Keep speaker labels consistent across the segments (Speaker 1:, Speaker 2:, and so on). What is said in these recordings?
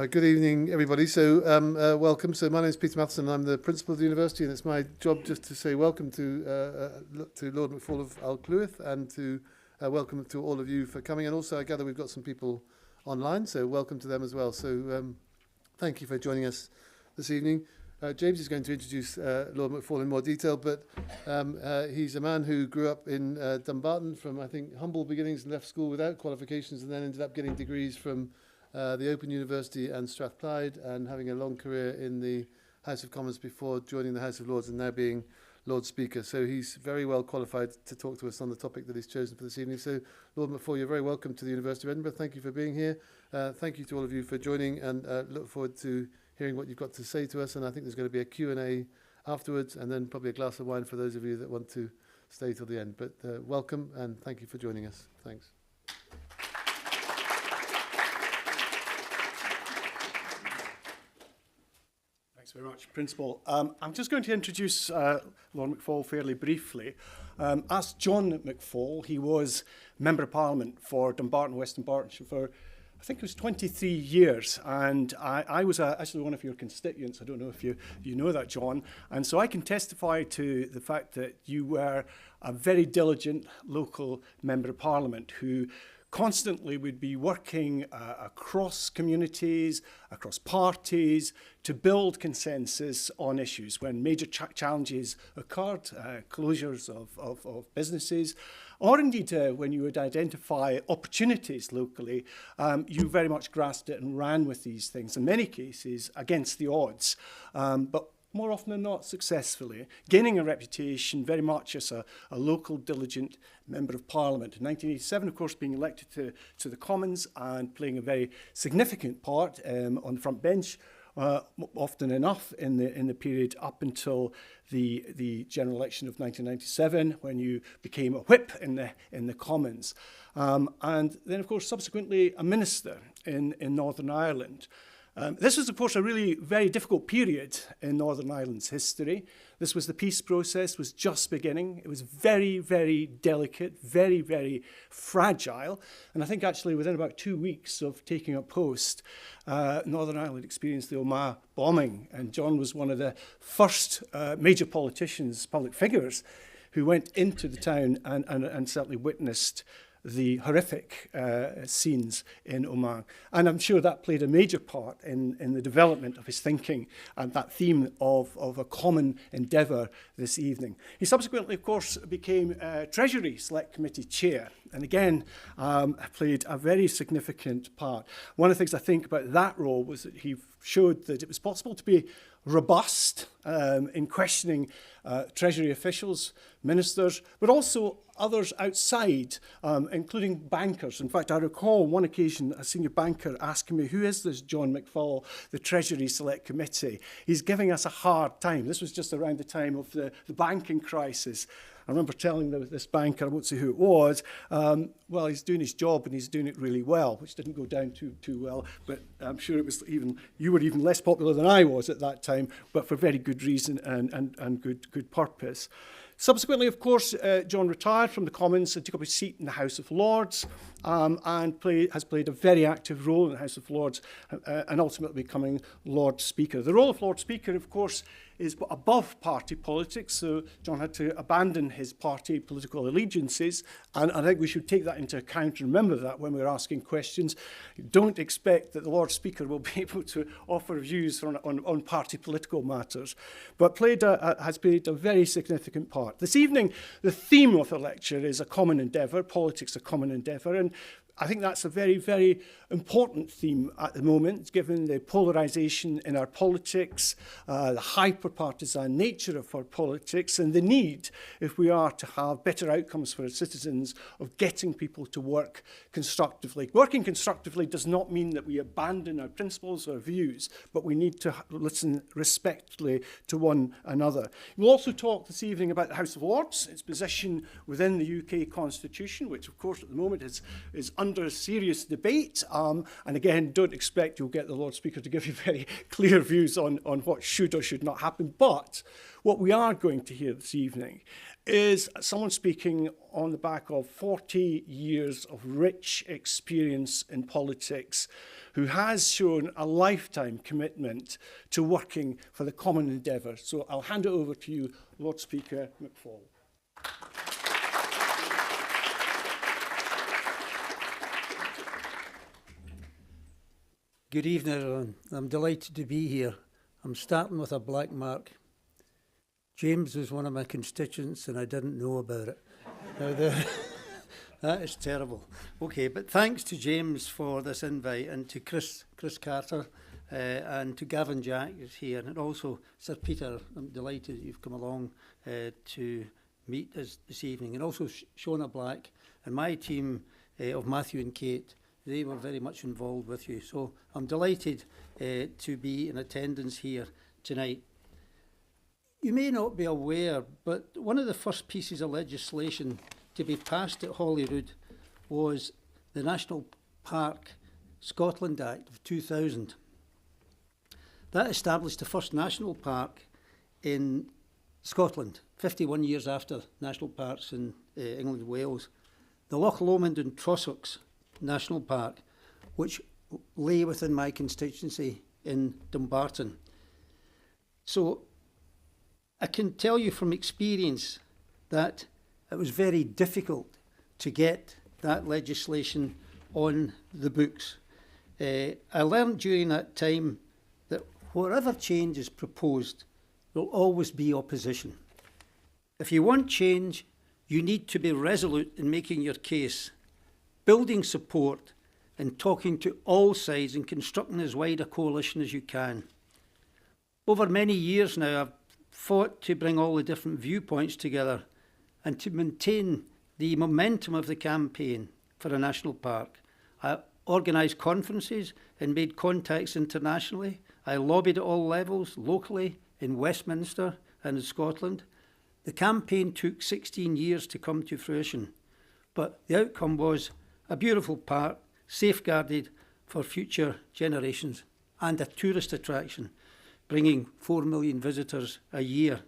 Speaker 1: Good evening, everybody. So, welcome. So, my name is Peter Matheson, and I'm the principal of the university, and it's my job just to say welcome to Lord McFall of Alcluith, and to welcome to all of you for coming. And also, I gather we've got some people online, so welcome to them as well. So, thank you for joining us this evening. James is going to introduce Lord McFall in more detail, but he's a man who grew up in Dumbarton from, I think, humble beginnings and left school without qualifications, and then ended up getting degrees from the Open University and Strathclyde, and having a long career in the House of Commons before joining the House of Lords and now being Lord Speaker. So he's very well qualified to talk to us on the topic that he's chosen for this evening. So, Lord McFall, you're very welcome to the University of Edinburgh. Thank you for being here. Thank you to all of you for joining, and look forward to hearing what you've got to say to us. And I think there's going to be a Q&A afterwards, and then probably a glass of wine for those of you that want to stay till the end. But welcome, and thank you for joining us. Thanks.
Speaker 2: Thanks very much, Principal. I'm just going to introduce Lord McFall fairly briefly. As John McFall, he was Member of Parliament for Dumbarton, West Dumbartonshire for, I think it was 23 years, and I was actually one of your constituents. I don't know if you know that, John. And so I can testify to the fact that you were a very diligent local Member of Parliament who constantly would be working across communities, across parties, to build consensus on issues when major challenges occurred, closures of businesses, or indeed when you would identify opportunities locally. You very much grasped it and ran with these things, in many cases against the odds, but more often than not successfully, gaining a reputation very much as a local diligent Member of Parliament. In 1987, of course, being elected to the Commons and playing a very significant part on the front bench, often enough in the period up until the general election of 1997, when you became a whip in the Commons. And then, of course, subsequently a minister in Northern Ireland. This was, of course, a really very difficult period in Northern Ireland's history. This was the peace process, was just beginning. It was very, very delicate, very, very fragile. And I think actually within about 2 weeks of taking up post, Northern Ireland experienced the Omagh bombing. And John was one of the first major politicians, public figures, who went into the town and certainly witnessed the horrific scenes in Omagh. And I'm sure that played a major part in the development of his thinking and that theme of a common endeavour this evening. He subsequently, of course, became Treasury Select Committee Chair, and again played a very significant part. One of the things I think about that role was that he showed that it was possible to be robust in questioning Treasury officials, ministers, but also others outside, including bankers. In fact, I recall on one occasion a senior banker asking me, who is this John McFall, the Treasury Select Committee? He's giving us a hard time. This was just around the time of the banking crisis. I remember telling this banker, I won't say who it was, well, he's doing his job and he's doing it really well, which didn't go down too well, but I'm sure it was you were even less popular than I was at that time, but for very good reason and good purpose. Subsequently, of course, John retired from the Commons and took up his seat in the House of Lords, and has played a very active role in the House of Lords, and ultimately becoming Lord Speaker. The role of Lord Speaker, of course, is above party politics, so John had to abandon his party political allegiances, and I think we should take that into account and remember that when we're asking questions. Don't expect that the Lord Speaker will be able to offer views on party political matters, but has played a very significant part. This evening, the theme of the lecture is a common endeavour, politics a common endeavour, and I think that's a very, very important theme at the moment, given the polarisation in our politics, the hyper-partisan nature of our politics, and the need, if we are to have better outcomes for our citizens, of getting people to work constructively. Working constructively does not mean that we abandon our principles or views, but we need to listen respectfully to one another. We'll also talk this evening about the House of Lords, its position within the UK Constitution, which, of course, at the moment is under serious debate. And again, don't expect you'll get the Lord Speaker to give you very clear views on what should or should not happen. But what we are going to hear this evening is someone speaking on the back of 40 years of rich experience in politics, who has shown a lifetime commitment to working for the common endeavour. So I'll hand it over to you, Lord Speaker McFall.
Speaker 3: Good evening, everyone. I'm delighted to be here. I'm starting with a black mark. James was one of my constituents and I didn't know about it. Now, that is terrible. Okay, but thanks to James for this invite, and to Chris Carter and to Gavin Jack who's here, and also Sir Peter. I'm delighted you've come along to meet us this evening, and also Shona Black and my team of Matthew and Kate. They were very much involved with you. So I'm delighted to be in attendance here tonight. You may not be aware, but one of the first pieces of legislation to be passed at Holyrood was the National Park Scotland Act of 2000. That established the first national park in Scotland, 51 years after national parks in England and Wales. The Loch Lomond and Trossachs National Park, which lay within my constituency in Dumbarton. So I can tell you from experience that it was very difficult to get that legislation on the books. I learned during that time that whatever change is proposed, there will always be opposition. If you want change, you need to be resolute in making your case, building support and talking to all sides and constructing as wide a coalition as you can. Over many years now, I've fought to bring all the different viewpoints together and to maintain the momentum of the campaign for a national park. I organised conferences and made contacts internationally. I lobbied at all levels, locally, in Westminster and in Scotland. The campaign took 16 years to come to fruition, but the outcome was a beautiful park, safeguarded for future generations, and a tourist attraction, bringing 4 million visitors a year.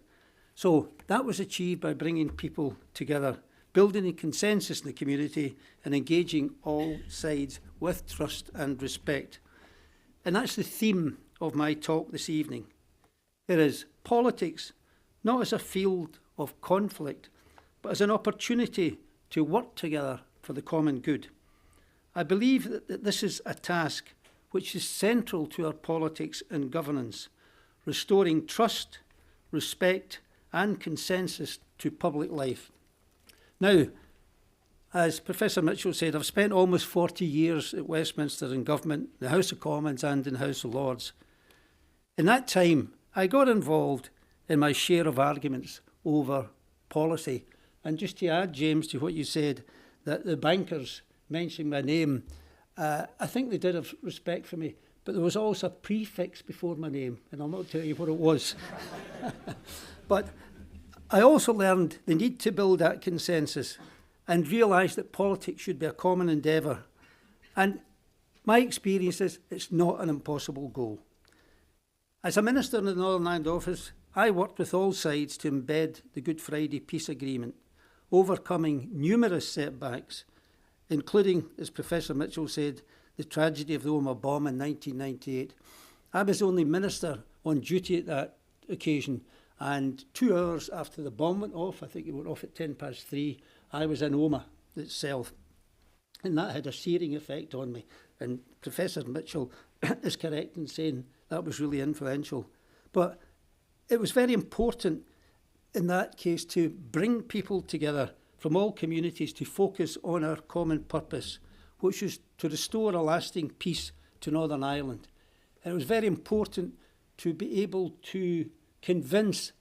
Speaker 3: So that was achieved by bringing people together, building a consensus in the community and engaging all sides with trust and respect. And that's the theme of my talk this evening. It is politics, not as a field of conflict, but as an opportunity to work together for the common good. I believe that this is a task which is central to our politics and governance, restoring trust, respect and consensus to public life. Now, as Professor Mitchell said, I've spent almost 40 years at Westminster in government, the House of Commons and in the House of Lords. In that time, I got involved in my share of arguments over policy. And just to add, James, to what you said, that the bankers mentioning my name, I think they did have respect for me, but there was also a prefix before my name, and I'll not tell you what it was. But I also learned the need to build that consensus and realise that politics should be a common endeavour. And my experience is it's not an impossible goal. As a minister in the Northern Ireland Office, I worked with all sides to embed the Good Friday Peace Agreement, overcoming numerous setbacks, including, as Professor Mitchell said, the tragedy of the Omagh bomb in 1998. I was the only minister on duty at that occasion, and 2 hours after the bomb went off, I think it went off at 3:10, I was in Omagh itself. And that had a searing effect on me. And Professor Mitchell is correct in saying that was really influential. But it was very important in that case to bring people together from all communities to focus on our common purpose, which is to restore a lasting peace to Northern Ireland. And it was very important to be able to convince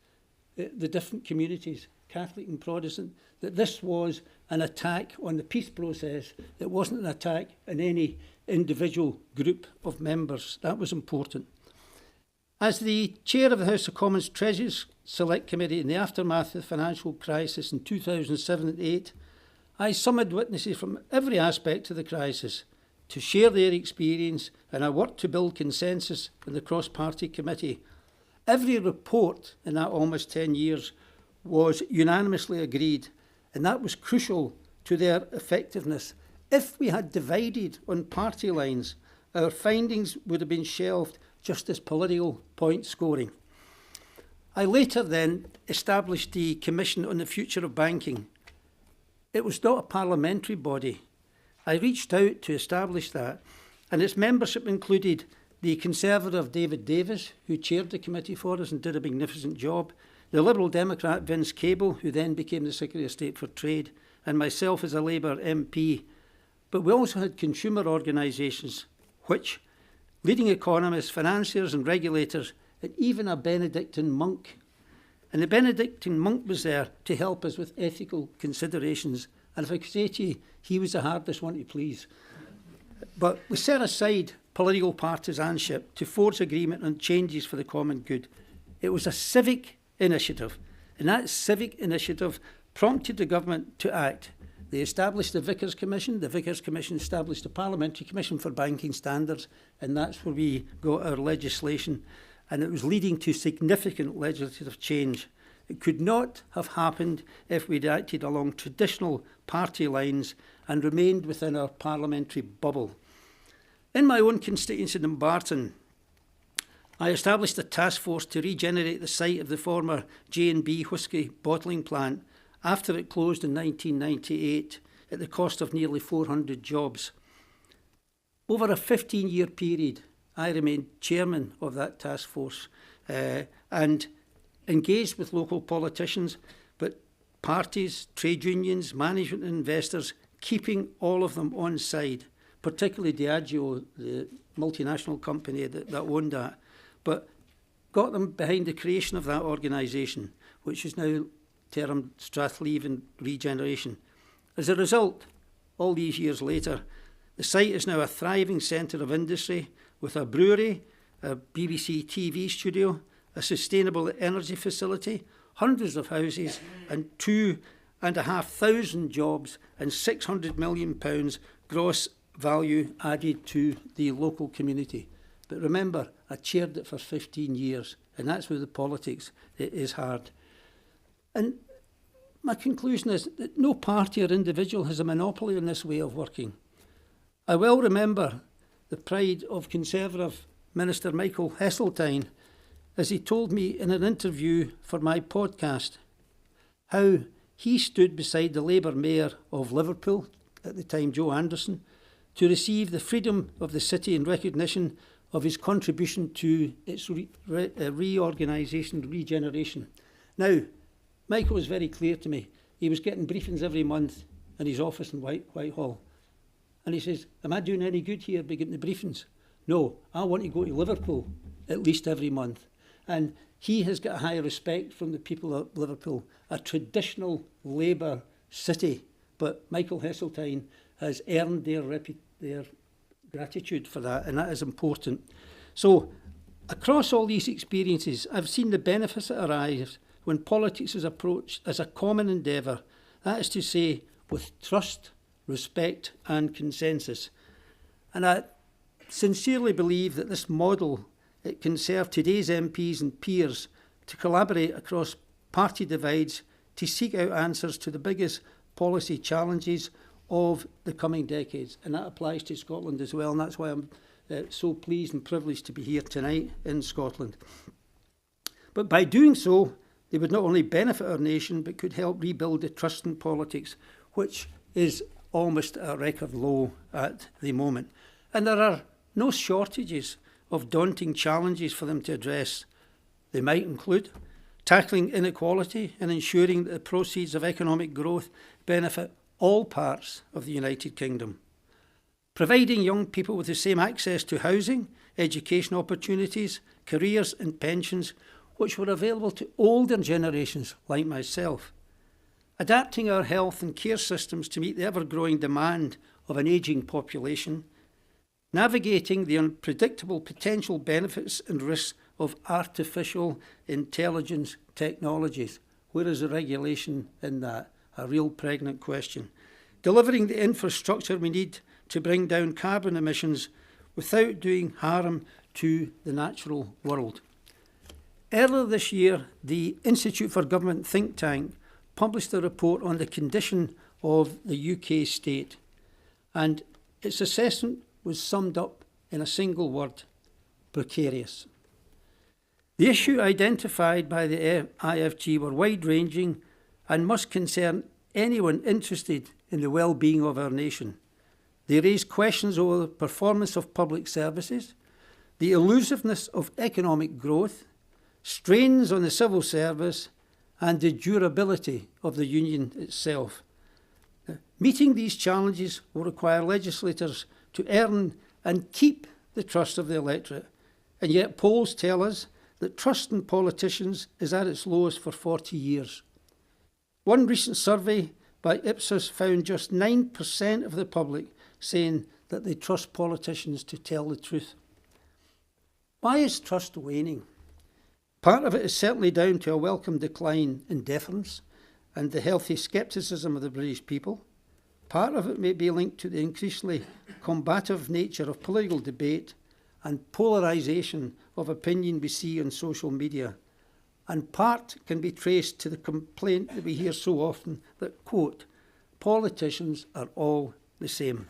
Speaker 3: the different communities, Catholic and Protestant, that this was an attack on the peace process. It wasn't an attack on any individual group of members. That was important. As the chair of the House of Commons Treasury Select Committee in the aftermath of the financial crisis in 2007 and 2008, I summoned witnesses from every aspect of the crisis to share their experience, and I worked to build consensus in the cross-party committee. Every report in that almost 10 years was unanimously agreed, and that was crucial to their effectiveness. If we had divided on party lines, our findings would have been shelved just as political point scoring. I later then established the Commission on the Future of Banking. It was not a parliamentary body. I reached out to establish that, and its membership included the Conservative David Davis, who chaired the committee for us and did a magnificent job, the Liberal Democrat Vince Cable, who then became the Secretary of State for Trade, and myself as a Labour MP. But we also had consumer organisations, which leading economists, financiers and regulators, and even a Benedictine monk. And the Benedictine monk was there to help us with ethical considerations. And if I could say to you, he was the hardest one to please. But we set aside political partisanship to forge agreement on changes for the common good. It was a civic initiative, and that civic initiative prompted the government to act. They established the Vickers Commission. The Vickers Commission established the Parliamentary Commission for Banking Standards, and that's where we got our legislation. And it was leading to significant legislative change. It could not have happened if we'd acted along traditional party lines and remained within our parliamentary bubble. In my own constituency in Dumbarton, I established a task force to regenerate the site of the former J&B whisky bottling plant after it closed in 1998 at the cost of nearly 400 jobs. Over a 15-year period, I remained chairman of that task force and engaged with local politicians, but parties, trade unions, management and investors, keeping all of them on side, particularly Diageo, the multinational company that owned that, but got them behind the creation of that organisation, which is now termed Strathleave and Regeneration. As a result, all these years later, the site is now a thriving centre of industry with a brewery, a BBC TV studio, a sustainable energy facility, hundreds of houses and 2,500 jobs and £600 million gross value added to the local community. But remember, I chaired it for 15 years, and that's where the politics is hard. And my conclusion is that no party or individual has a monopoly on this way of working. I well remember the pride of Conservative Minister Michael Heseltine as he told me in an interview for my podcast how he stood beside the Labour Mayor of Liverpool, at the time Joe Anderson, to receive the freedom of the city in recognition of his contribution to its reorganisation, regeneration. Now, Michael was very clear to me. He was getting briefings every month in his office in Whitehall. And he says, am I doing any good here by getting the briefings? No, I want to go to Liverpool at least every month. And he has got a high respect from the people of Liverpool, a traditional Labour city. But Michael Heseltine has earned their gratitude for that, and that is important. So, across all these experiences, I've seen the benefits that arise when politics is approached as a common endeavour, that is to say, with trust, respect and consensus. And I sincerely believe that this model, it can serve today's MPs and peers to collaborate across party divides to seek out answers to the biggest policy challenges of the coming decades. And that applies to Scotland as well, and that's why I'm so pleased and privileged to be here tonight in Scotland. But by doing so, they would not only benefit our nation, but could help rebuild the trust in politics, which is almost at a record low at the moment. And there are no shortages of daunting challenges for them to address. They might include tackling inequality and ensuring that the proceeds of economic growth benefit all parts of the United Kingdom, providing young people with the same access to housing, education opportunities, careers and pensions which were available to older generations like myself, adapting our health and care systems to meet the ever-growing demand of an ageing population, navigating the unpredictable potential benefits and risks of artificial intelligence technologies. Where is the regulation in that? A real pregnant question. delivering the infrastructure we need to bring down carbon emissions without doing harm to the natural world. Earlier this year, the Institute for Government think tank published a report on the condition of the UK state, and its assessment was summed up in a single word: precarious. The issue identified by the IFG were wide-ranging and must concern anyone interested in the well-being of our nation. They raise questions over the performance of public services, the elusiveness of economic growth, strains on the civil service, and the durability of the union itself. Meeting these challenges will require legislators to earn and keep the trust of the electorate, and yet polls tell us that trust in politicians is at its lowest for 40 years. One recent survey by Ipsos found just 9% of the public saying that they trust politicians to tell the truth. Why is trust waning? Part of it is certainly down to a welcome decline in deference and the healthy scepticism of the British people. Part of it may be linked to the increasingly combative nature of political debate and polarisation of opinion we see on social media. And part can be traced to the complaint that we hear so often that, quote, politicians are all the same.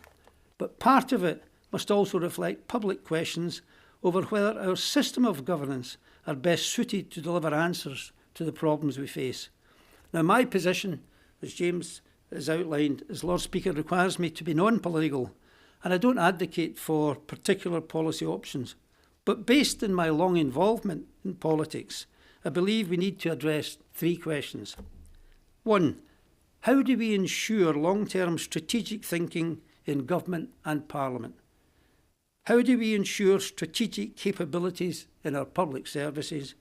Speaker 3: But part of it must also reflect public questions over whether our system of governance are best suited to deliver answers to the problems we face. Now, my position, as James has outlined, as Lord Speaker, requires me to be non-political, and I don't advocate for particular policy options. But based on my long involvement in politics, I believe we need to address three questions. One, how do we ensure long-term strategic thinking in government and parliament? How do we ensure strategic capabilities in our public services?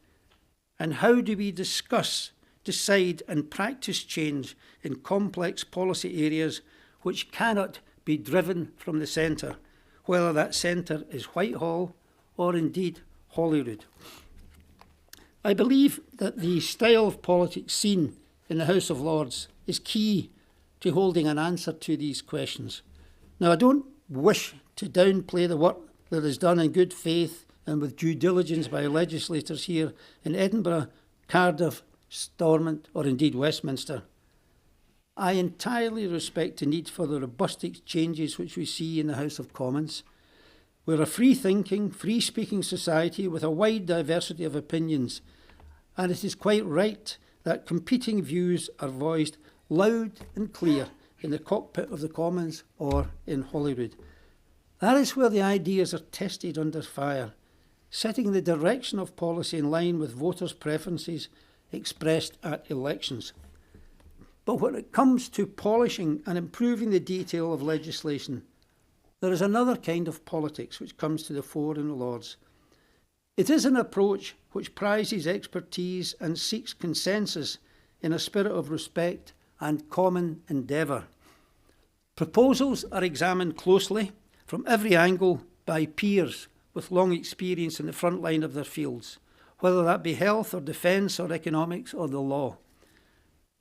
Speaker 3: And how do we discuss, decide and practice change in complex policy areas which cannot be driven from the centre, whether that centre is Whitehall or indeed Holyrood? I believe that the style of politics seen in the House of Lords is key to holding an answer to these questions. Now, I don't wish to downplay the work that is done in good faith and with due diligence by legislators here in Edinburgh, Cardiff, Stormont, or indeed Westminster. I entirely respect the need for the robust exchanges which we see in the House of Commons. We're a free-thinking, free-speaking society with a wide diversity of opinions, and it is quite right that competing views are voiced loud and clear in the cockpit of the Commons or in Holyrood. That is where the ideas are tested under fire, setting the direction of policy in line with voters' preferences expressed at elections. But when it comes to polishing and improving the detail of legislation, there is another kind of politics which comes to the fore in the Lords. It is an approach which prizes expertise and seeks consensus in a spirit of respect and common endeavour. Proposals are examined closely from every angle by peers with long experience in the front line of their fields, whether that be health or defence or economics or the law.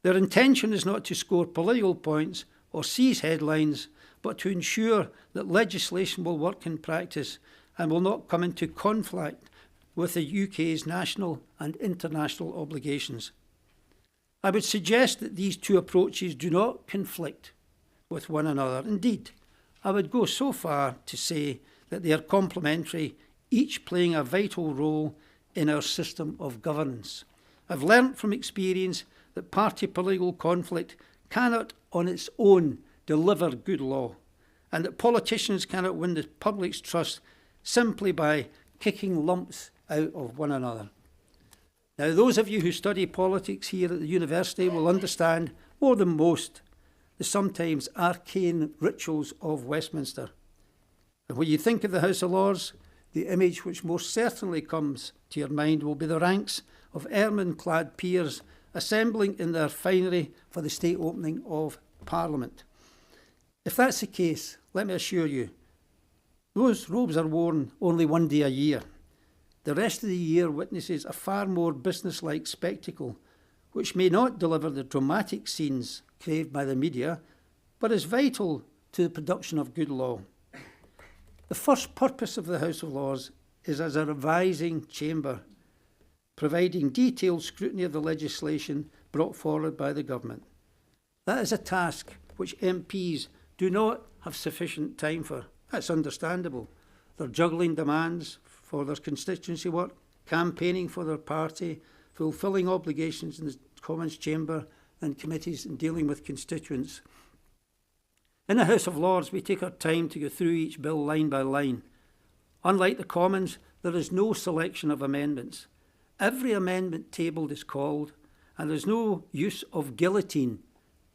Speaker 3: Their intention is not to score political points or seize headlines, but to ensure that legislation will work in practice and will not come into conflict with the UK's national and international obligations. I would suggest that these two approaches do not conflict with one another. Indeed, I would go so far to say that they are complementary, each playing a vital role in our system of governance. I've learnt from experience that party political conflict cannot on its own deliver good law, and that politicians cannot win the public's trust simply by kicking lumps out of one another. Now, those of you who study politics here at the university will understand more than most the sometimes arcane rituals of Westminster. And when you think of the House of Lords, the image which most certainly comes to your mind will be the ranks of ermine-clad peers assembling in their finery for the state opening of Parliament. If that's the case, let me assure you, those robes are worn only one day a year. The rest of the year witnesses a far more business-like spectacle, which may not deliver the dramatic scenes craved by the media, but is vital to the production of good law. The first purpose of the House of Lords is as a revising chamber, providing detailed scrutiny of the legislation brought forward by the government. That is a task which MPs do not have sufficient time for. That's understandable. They're juggling demands for their constituency work, campaigning for their party, fulfilling obligations in the Commons Chamber and committees and dealing with constituents. In the House of Lords, we take our time to go through each bill line by line. Unlike the Commons, there is no selection of amendments. Every amendment tabled is called, and there is no use of guillotine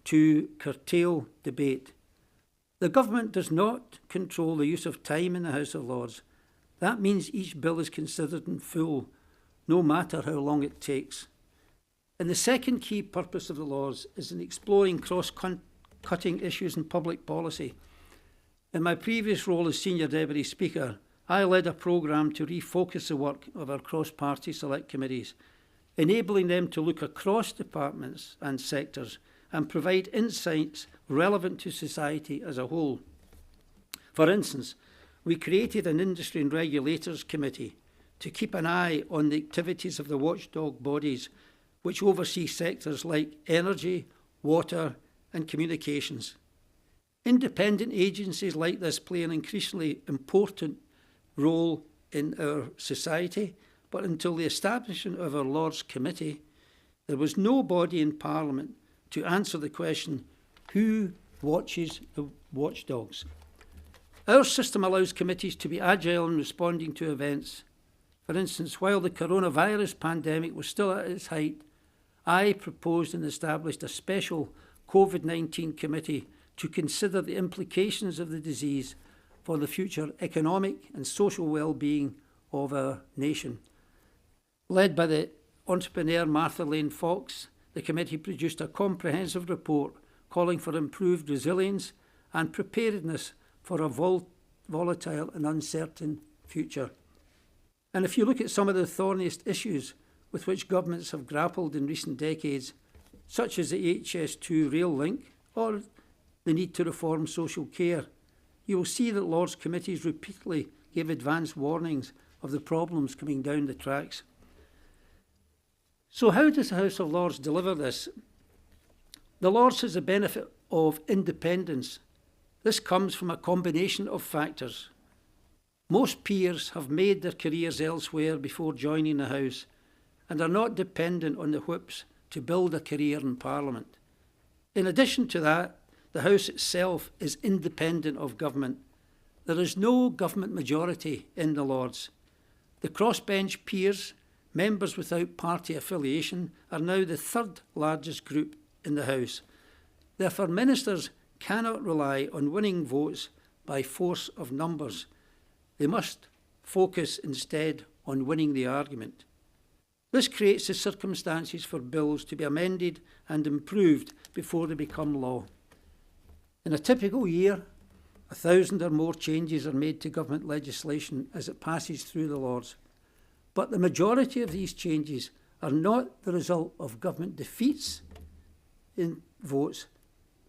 Speaker 3: to curtail debate. The government does not control the use of time in the House of Lords. That means each bill is considered in full, no matter how long it takes. And the second key purpose of the Lords is in exploring cross-cutting issues in public policy. In my previous role as Senior Deputy Speaker, I led a programme to refocus the work of our cross-party select committees, enabling them to look across departments and sectors and provide insights relevant to society as a whole. For instance, we created an Industry and Regulators Committee to keep an eye on the activities of the watchdog bodies which oversee sectors like energy, water and communications. Independent agencies like this play an increasingly important role in our society, but until the establishment of our Lords Committee, there was no body in Parliament to answer the question, who watches the watchdogs? Our system allows committees to be agile in responding to events. For instance, while the coronavirus pandemic was still at its height, I proposed and established a special COVID-19 committee to consider the implications of the disease for the future economic and social well-being of our nation. Led by the entrepreneur Martha Lane Fox, the committee produced a comprehensive report calling for improved resilience and preparedness for a volatile and uncertain future. And if you look at some of the thorniest issues with which governments have grappled in recent decades, such as the HS2 rail link or the need to reform social care, you will see that Lords committees repeatedly gave advance warnings of the problems coming down the tracks. So how does the House of Lords deliver this? The Lords has the benefit of independence. This comes from a combination of factors. Most peers have made their careers elsewhere before joining the House and are not dependent on the whips to build a career in Parliament. In addition to that, the House itself is independent of government. There is no government majority in the Lords. The crossbench peers, members without party affiliation, are now the third largest group in the House. Therefore, ministers cannot rely on winning votes by force of numbers. They must focus instead on winning the argument. This creates the circumstances for bills to be amended and improved before they become law. In a typical year, 1,000 or more changes are made to government legislation as it passes through the Lords. But the majority of these changes are not the result of government defeats in votes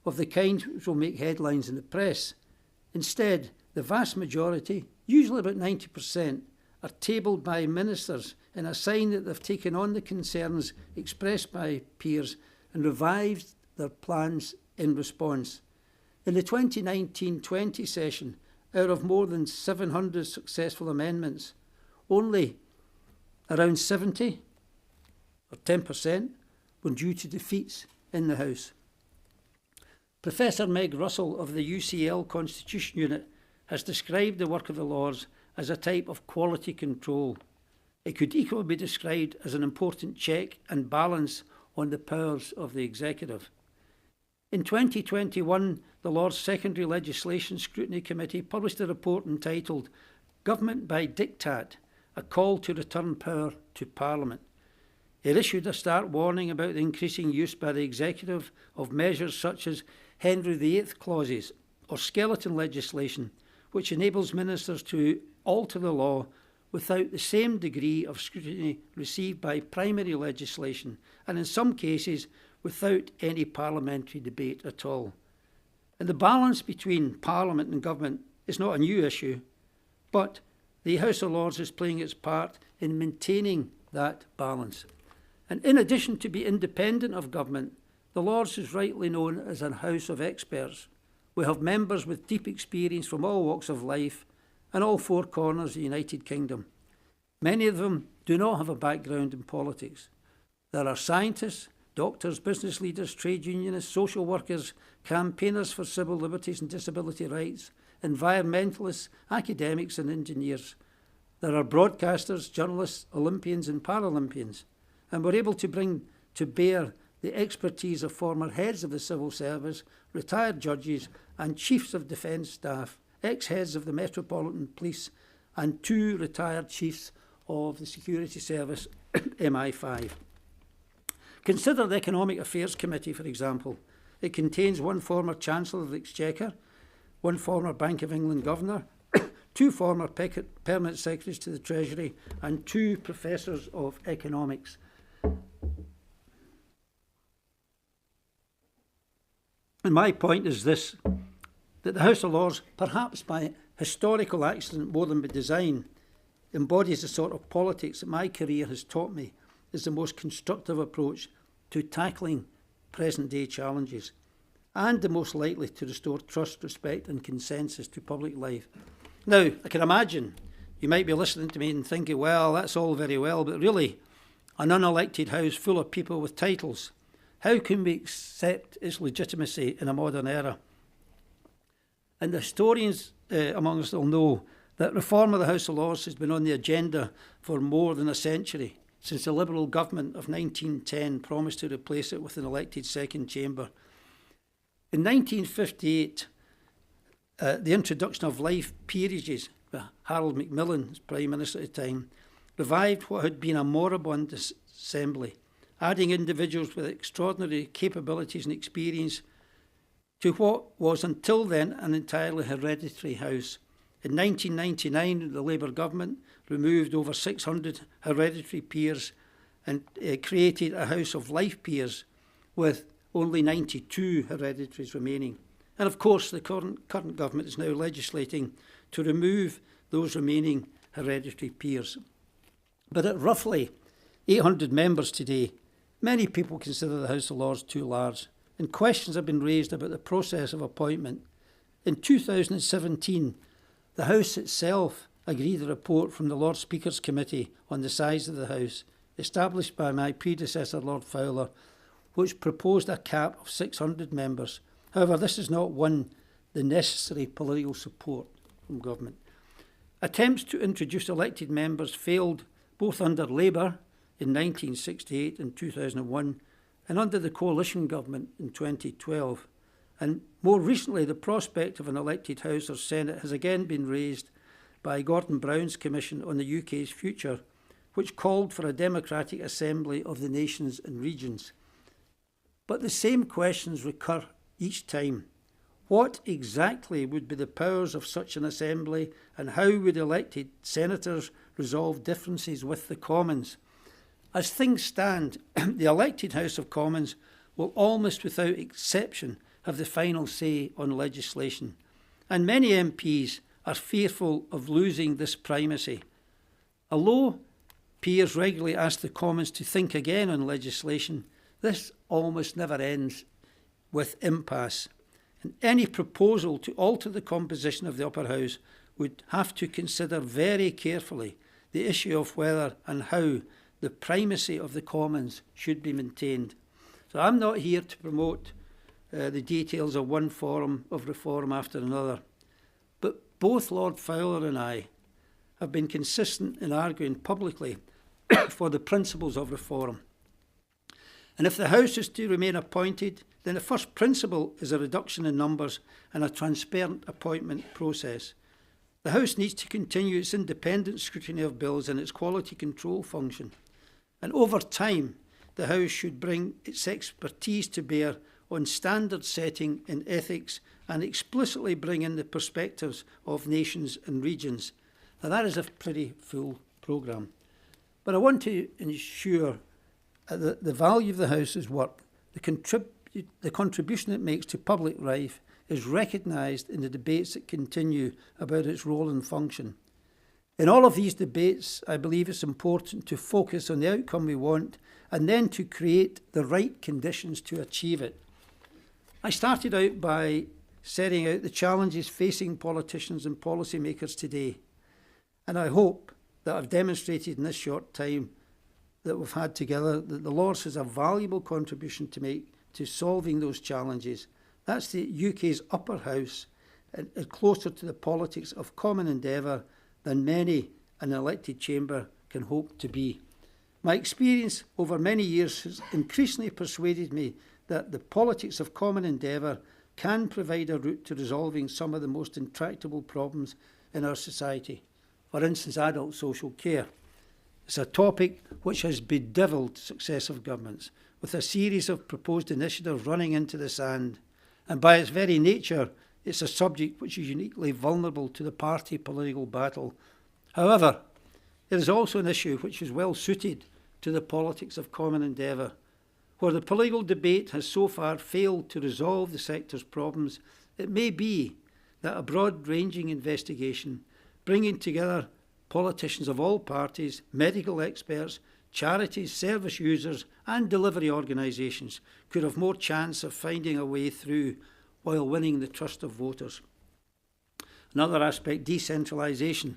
Speaker 3: of the kind which will make headlines in the press. Instead, the vast majority, usually about 90%, are tabled by ministers in a sign that they've taken on the concerns expressed by peers and revised their plans in response. In the 2019-20 session, out of more than 700 successful amendments, only around 70 or 10% were due to defeats in the House. Professor Meg Russell of the UCL Constitution Unit has described the work of the Lords as a type of quality control. It could equally be described as an important check and balance on the powers of the executive. In 2021, the Lords Secondary Legislation Scrutiny Committee published a report entitled Government by Diktat, a call to return power to Parliament. It issued a stark warning about the increasing use by the executive of measures such as Henry VIII clauses or skeleton legislation, which enables ministers to alter the law without the same degree of scrutiny received by primary legislation, and in some cases without any parliamentary debate at all. And the balance between Parliament and government is not a new issue, but the House of Lords is playing its part in maintaining that balance. And in addition to be independent of government, the Lords is rightly known as a house of experts. We have members with deep experience from all walks of life and all four corners of the United Kingdom. Many of them do not have a background in politics. There are scientists, doctors, business leaders, trade unionists, social workers, campaigners for civil liberties and disability rights, environmentalists, academics and engineers. There are broadcasters, journalists, Olympians and Paralympians. And we're able to bring to bear the expertise of former heads of the civil service, retired judges and chiefs of defence staff, ex-heads of the Metropolitan Police and 2 retired chiefs of the Security Service, MI5. Consider the Economic Affairs Committee, for example. It contains 1 former Chancellor of the Exchequer, 1 former Bank of England Governor, 2 former Permanent Secretaries to the Treasury and 2 Professors of Economics. And my point is this, that the House of Lords, perhaps by historical accident more than by design, embodies the sort of politics that my career has taught me is the most constructive approach to tackling present-day challenges and the most likely to restore trust, respect and consensus to public life. Now, I can imagine you might be listening to me and thinking, well, that's all very well, but really, an unelected House full of people with titles, how can we accept its legitimacy in a modern era? And the historians among us will know that reform of the House of Lords has been on the agenda for more than a century, since the Liberal government of 1910 promised to replace it with an elected second chamber. In 1958, the introduction of life peerages, Harold Macmillan as Prime Minister at the time, revived what had been a moribund assembly, adding individuals with extraordinary capabilities and experience to what was until then an entirely hereditary House. In 1999, the Labour government removed over 600 hereditary peers and created a House of Life peers with only 92 hereditaries remaining. And of course, the current government is now legislating to remove those remaining hereditary peers. But at roughly 800 members today, many people consider the House of Lords too large, and questions have been raised about the process of appointment. In 2017, the House itself agreed a report from the Lord Speaker's Committee on the size of the House, established by my predecessor, Lord Fowler, which proposed a cap of 600 members. However, this has not won the necessary political support from government. Attempts to introduce elected members failed both under Labour in 1968 and 2001 and under the coalition government in 2012. And more recently, the prospect of an elected House or Senate has again been raised by Gordon Brown's Commission on the UK's Future, which called for a democratic assembly of the nations and regions. But the same questions recur each time. What exactly would be the powers of such an assembly, and how would elected senators resolve differences with the Commons? As things stand, the elected House of Commons will almost without exception have the final say on legislation, and many MPs are fearful of losing this primacy. Although peers regularly ask the Commons to think again on legislation, this almost never ends with impasse. And any proposal to alter the composition of the upper house would have to consider very carefully the issue of whether and how the primacy of the Commons should be maintained. So I'm not here to promote the details of one form of reform after another, but both Lord Fowler and I have been consistent in arguing publicly for the principles of reform. And if the House is to remain appointed, then the first principle is a reduction in numbers and a transparent appointment process. The House needs to continue its independent scrutiny of bills and its quality control function. And over time, the House should bring its expertise to bear on standard setting in ethics and explicitly bring in the perspectives of nations and regions. Now that is a pretty full programme. But I want to ensure that the value of the House's work, the contribution it makes to public life, is recognised in the debates that continue about its role and function. In all of these debates, I believe it's important to focus on the outcome we want and then to create the right conditions to achieve it. I started out by setting out the challenges facing politicians and policymakers today, and I hope that I've demonstrated in this short time that we've had together that the Lords has a valuable contribution to make to solving those challenges. That's the UK's upper house and closer to the politics of common endeavour than many an elected chamber can hope to be. My experience over many years has increasingly persuaded me that the politics of common endeavour can provide a route to resolving some of the most intractable problems in our society. For instance, adult social care. It's a topic which has bedevilled successive governments, with a series of proposed initiatives running into the sand. And by its very nature, it's a subject which is uniquely vulnerable to the party political battle. However, it is also an issue which is well suited to the politics of common endeavour. Where the political debate has so far failed to resolve the sector's problems, it may be that a broad-ranging investigation, bringing together politicians of all parties, medical experts, charities, service users and delivery organisations could have more chance of finding a way through while winning the trust of voters. Another aspect, decentralisation.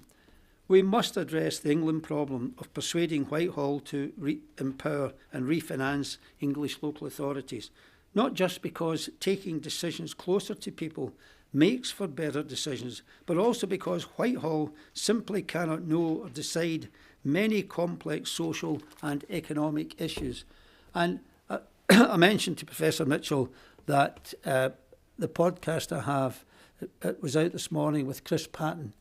Speaker 3: We must address the England problem of persuading Whitehall to empower and refinance English local authorities, not just because taking decisions closer to people makes for better decisions, but also because Whitehall simply cannot know or decide many complex social and economic issues. And I mentioned to Professor Mitchell that the podcast I have, it was out this morning with Chris Patton,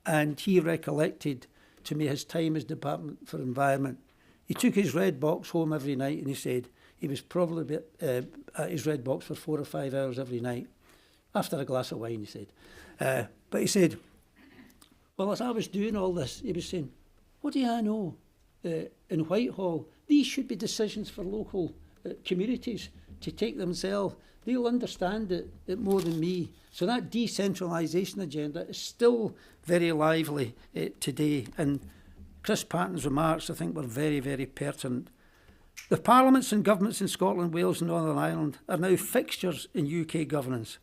Speaker 3: and he recollected to me his time as Department for Environment. He took his red box home every night, and he said he was probably at his red box for 4 or 5 hours every night, after a glass of wine, he said. But he said, well, as I was doing all this, he was saying, what do I know? In Whitehall, these should be decisions for local communities to take themselves. They'll understand it more than me. So that decentralisation agenda is still very lively today. And Chris Patton's remarks, I think, were very, very pertinent. The parliaments and governments in Scotland, Wales and Northern Ireland are now fixtures in UK governance.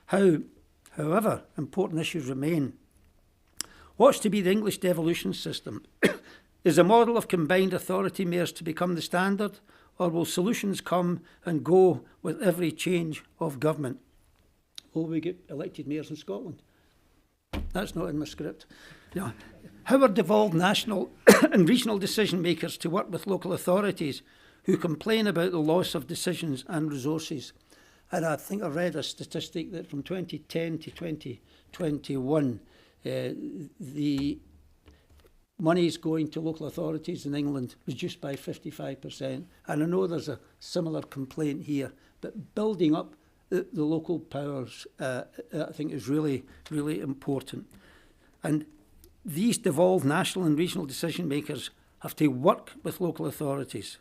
Speaker 3: However, important issues remain. What's to be the English devolution system? Is a model of combined authority mayors to become the standard, or will solutions come and go with every change of government? Will we get elected mayors in Scotland? That's not in my script. No. How are devolved national and regional decision makers to work with local authorities who complain about the loss of decisions and resources? And I think I read a statistic that from 2010 to 2021, the monies going to local authorities in England reduced by 55%. And I know there's a similar complaint here, but building up the local powers, I think, is really, really important. And these devolved national and regional decision makers have to work with local authorities.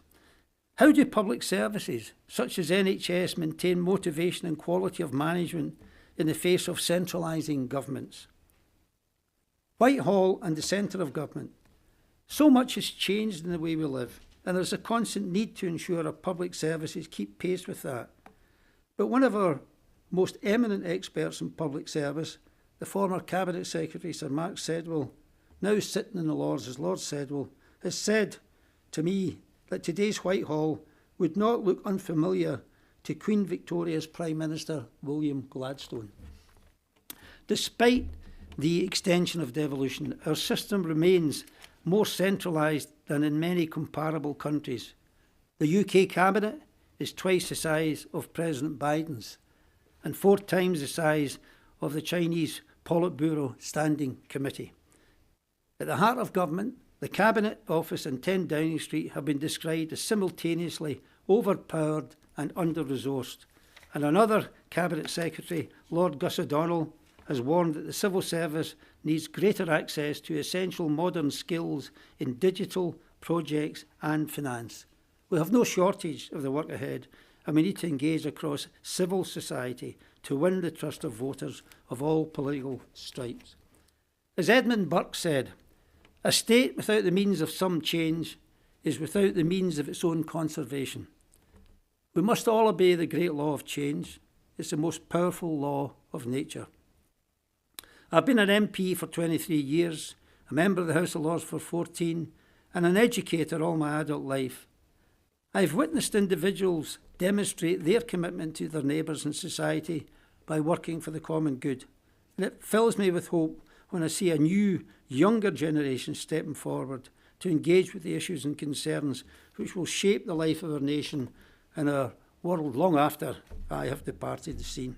Speaker 3: How do public services, such as NHS, maintain motivation and quality of management in the face of centralising governments? Whitehall and the centre of government. So much has changed in the way we live, and there's a constant need to ensure our public services keep pace with that. But one of our most eminent experts in public service, the former Cabinet Secretary Sir Mark Sedwill, now sitting in the Lords as Lord Sedwill, has said to me that today's Whitehall would not look unfamiliar to Queen Victoria's Prime Minister William Gladstone. Despite the extension of devolution, our system remains more centralised than in many comparable countries. The UK Cabinet is twice the size of President Biden's and 4 times the size of the Chinese Politburo Standing Committee. At the heart of government, the Cabinet Office and 10 Downing Street have been described as simultaneously overpowered and under-resourced. And another Cabinet Secretary, Lord Gus O'Donnell, has warned that the civil service needs greater access to essential modern skills in digital, projects and finance. We have no shortage of the work ahead, and we need to engage across civil society to win the trust of voters of all political stripes. As Edmund Burke said, a state without the means of some change is without the means of its own conservation. We must all obey the great law of change. It's the most powerful law of nature. I've been an MP for 23 years, a member of the House of Lords for 14, and an educator all my adult life. I've witnessed individuals demonstrate their commitment to their neighbours and society by working for the common good. And it fills me with hope when I see a new, younger generation stepping forward to engage with the issues and concerns which will shape the life of our nation and our world long after I have departed the scene.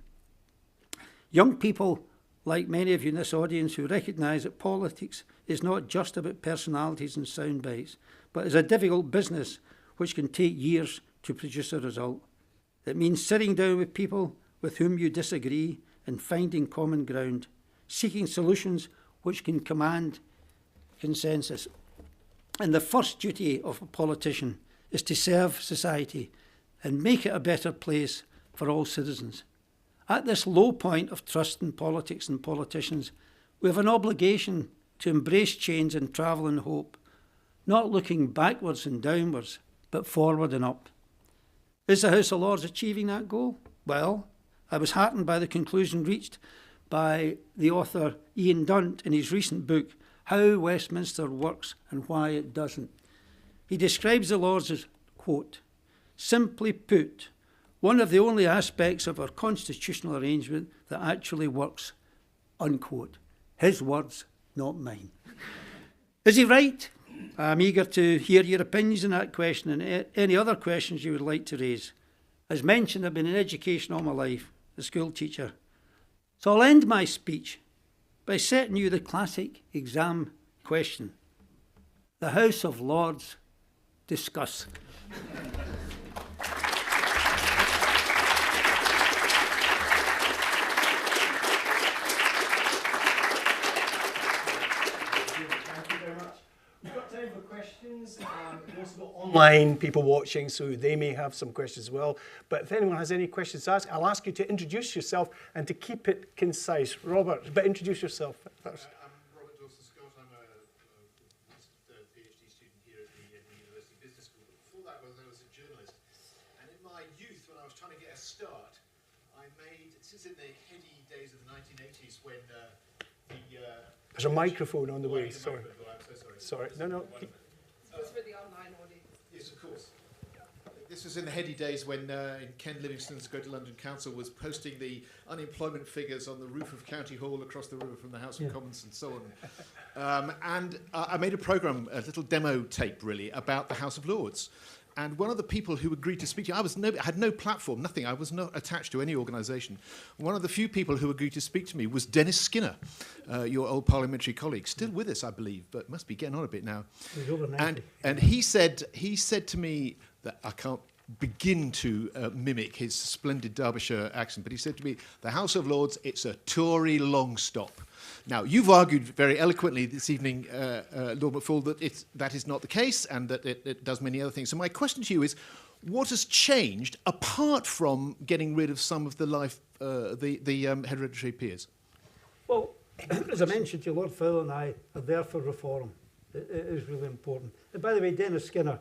Speaker 3: Young people, like many of you in this audience, who recognise that politics is not just about personalities and sound bites, but is a difficult business which can take years to produce a result. It means sitting down with people with whom you disagree and finding common ground, seeking solutions which can command consensus. And the first duty of a politician is to serve society and make it a better place for all citizens. At this low point of trust in politics and politicians, we have an obligation to embrace change and travel in hope, not looking backwards and downwards, but forward and up. Is the House of Lords achieving that goal? Well, I was heartened by the conclusion reached by the author Ian Dunt in his recent book, How Westminster Works and Why It Doesn't. He describes the Lords as, quote, simply put, one of the only aspects of our constitutional arrangement that actually works, unquote. His words, not mine. Is he right? I'm eager to hear your opinions on that question and any other questions you would like to raise. As mentioned, I've been in education all my life, a school teacher. So I'll end my speech by setting you the classic exam question. The House of Lords, discuss.
Speaker 2: We've also got online people watching, so they may have some questions as well. But if anyone has any questions to ask, I'll ask you to introduce yourself and to keep it concise. Robert, but introduce yourself first.
Speaker 4: I'm Robert Dawson-Scott. I'm a PhD student here at the Edinburgh University Business School. But before that, I was a journalist. And in my youth, when I was trying to get a start, I made, since in the heady days of the 1980s when
Speaker 2: There's a microphone on the way, sorry.
Speaker 4: I'm so sorry.
Speaker 2: Sorry, no.
Speaker 4: It's for the online audience. Yes, of course. This was in the heady days when Ken Livingstone's Greater London Council was posting the unemployment figures on the roof of County Hall across the river from the House of Commons and so on. And I made a programme, a little demo tape really, about the House of Lords. And one of the people who agreed to speak to me, I had no platform, nothing. I was not attached to any organisation. One of the few people who agreed to speak to me was Dennis Skinner, your old parliamentary colleague, still with us, I believe, but must be getting on a bit now.
Speaker 3: He's over 90.
Speaker 4: And he said to me that I can't begin to mimic his splendid Derbyshire accent, but he said to me, the House of Lords, it's a Tory long stop. Now, you've argued very eloquently this evening, Lord McFall, that that is not the case and that it does many other things. So my question to you is, what has changed apart from getting rid of some of the hereditary peers?
Speaker 3: Well, as I mentioned to you, Lord Fowler and I are there for reform. It is really important. And by the way, Dennis Skinner,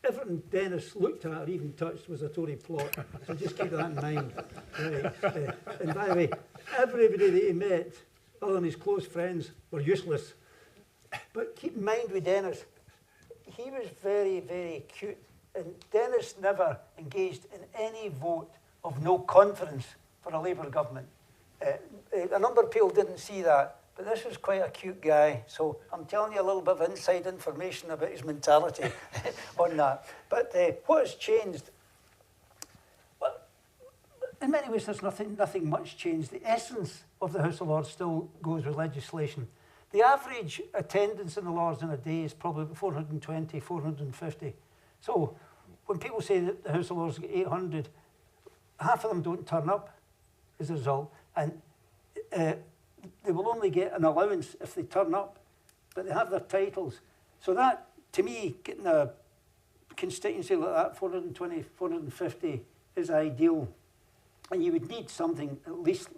Speaker 3: everything Dennis looked at or even touched was a Tory plot. So just keep that in mind. Right. And by the way, everybody that he met, other than his close friends, were useless. But keep in mind with Dennis, he was very, very cute. And Dennis never engaged in any vote of no confidence for a Labour government. A number of people didn't see that, but this was quite a cute guy. So I'm telling you a little bit of inside information about his mentality on that. But what has changed? Well, in many ways, there's nothing much changed. The essence of the House of Lords still goes with legislation. The average attendance in the Lords in a day is probably 420, 450. So when people say that the House of Lords get 800, half of them don't turn up as a result. And they will only get an allowance if they turn up, but they have their titles. So that, to me, getting a constituency like that, 420, 450, is ideal. And you would need something at least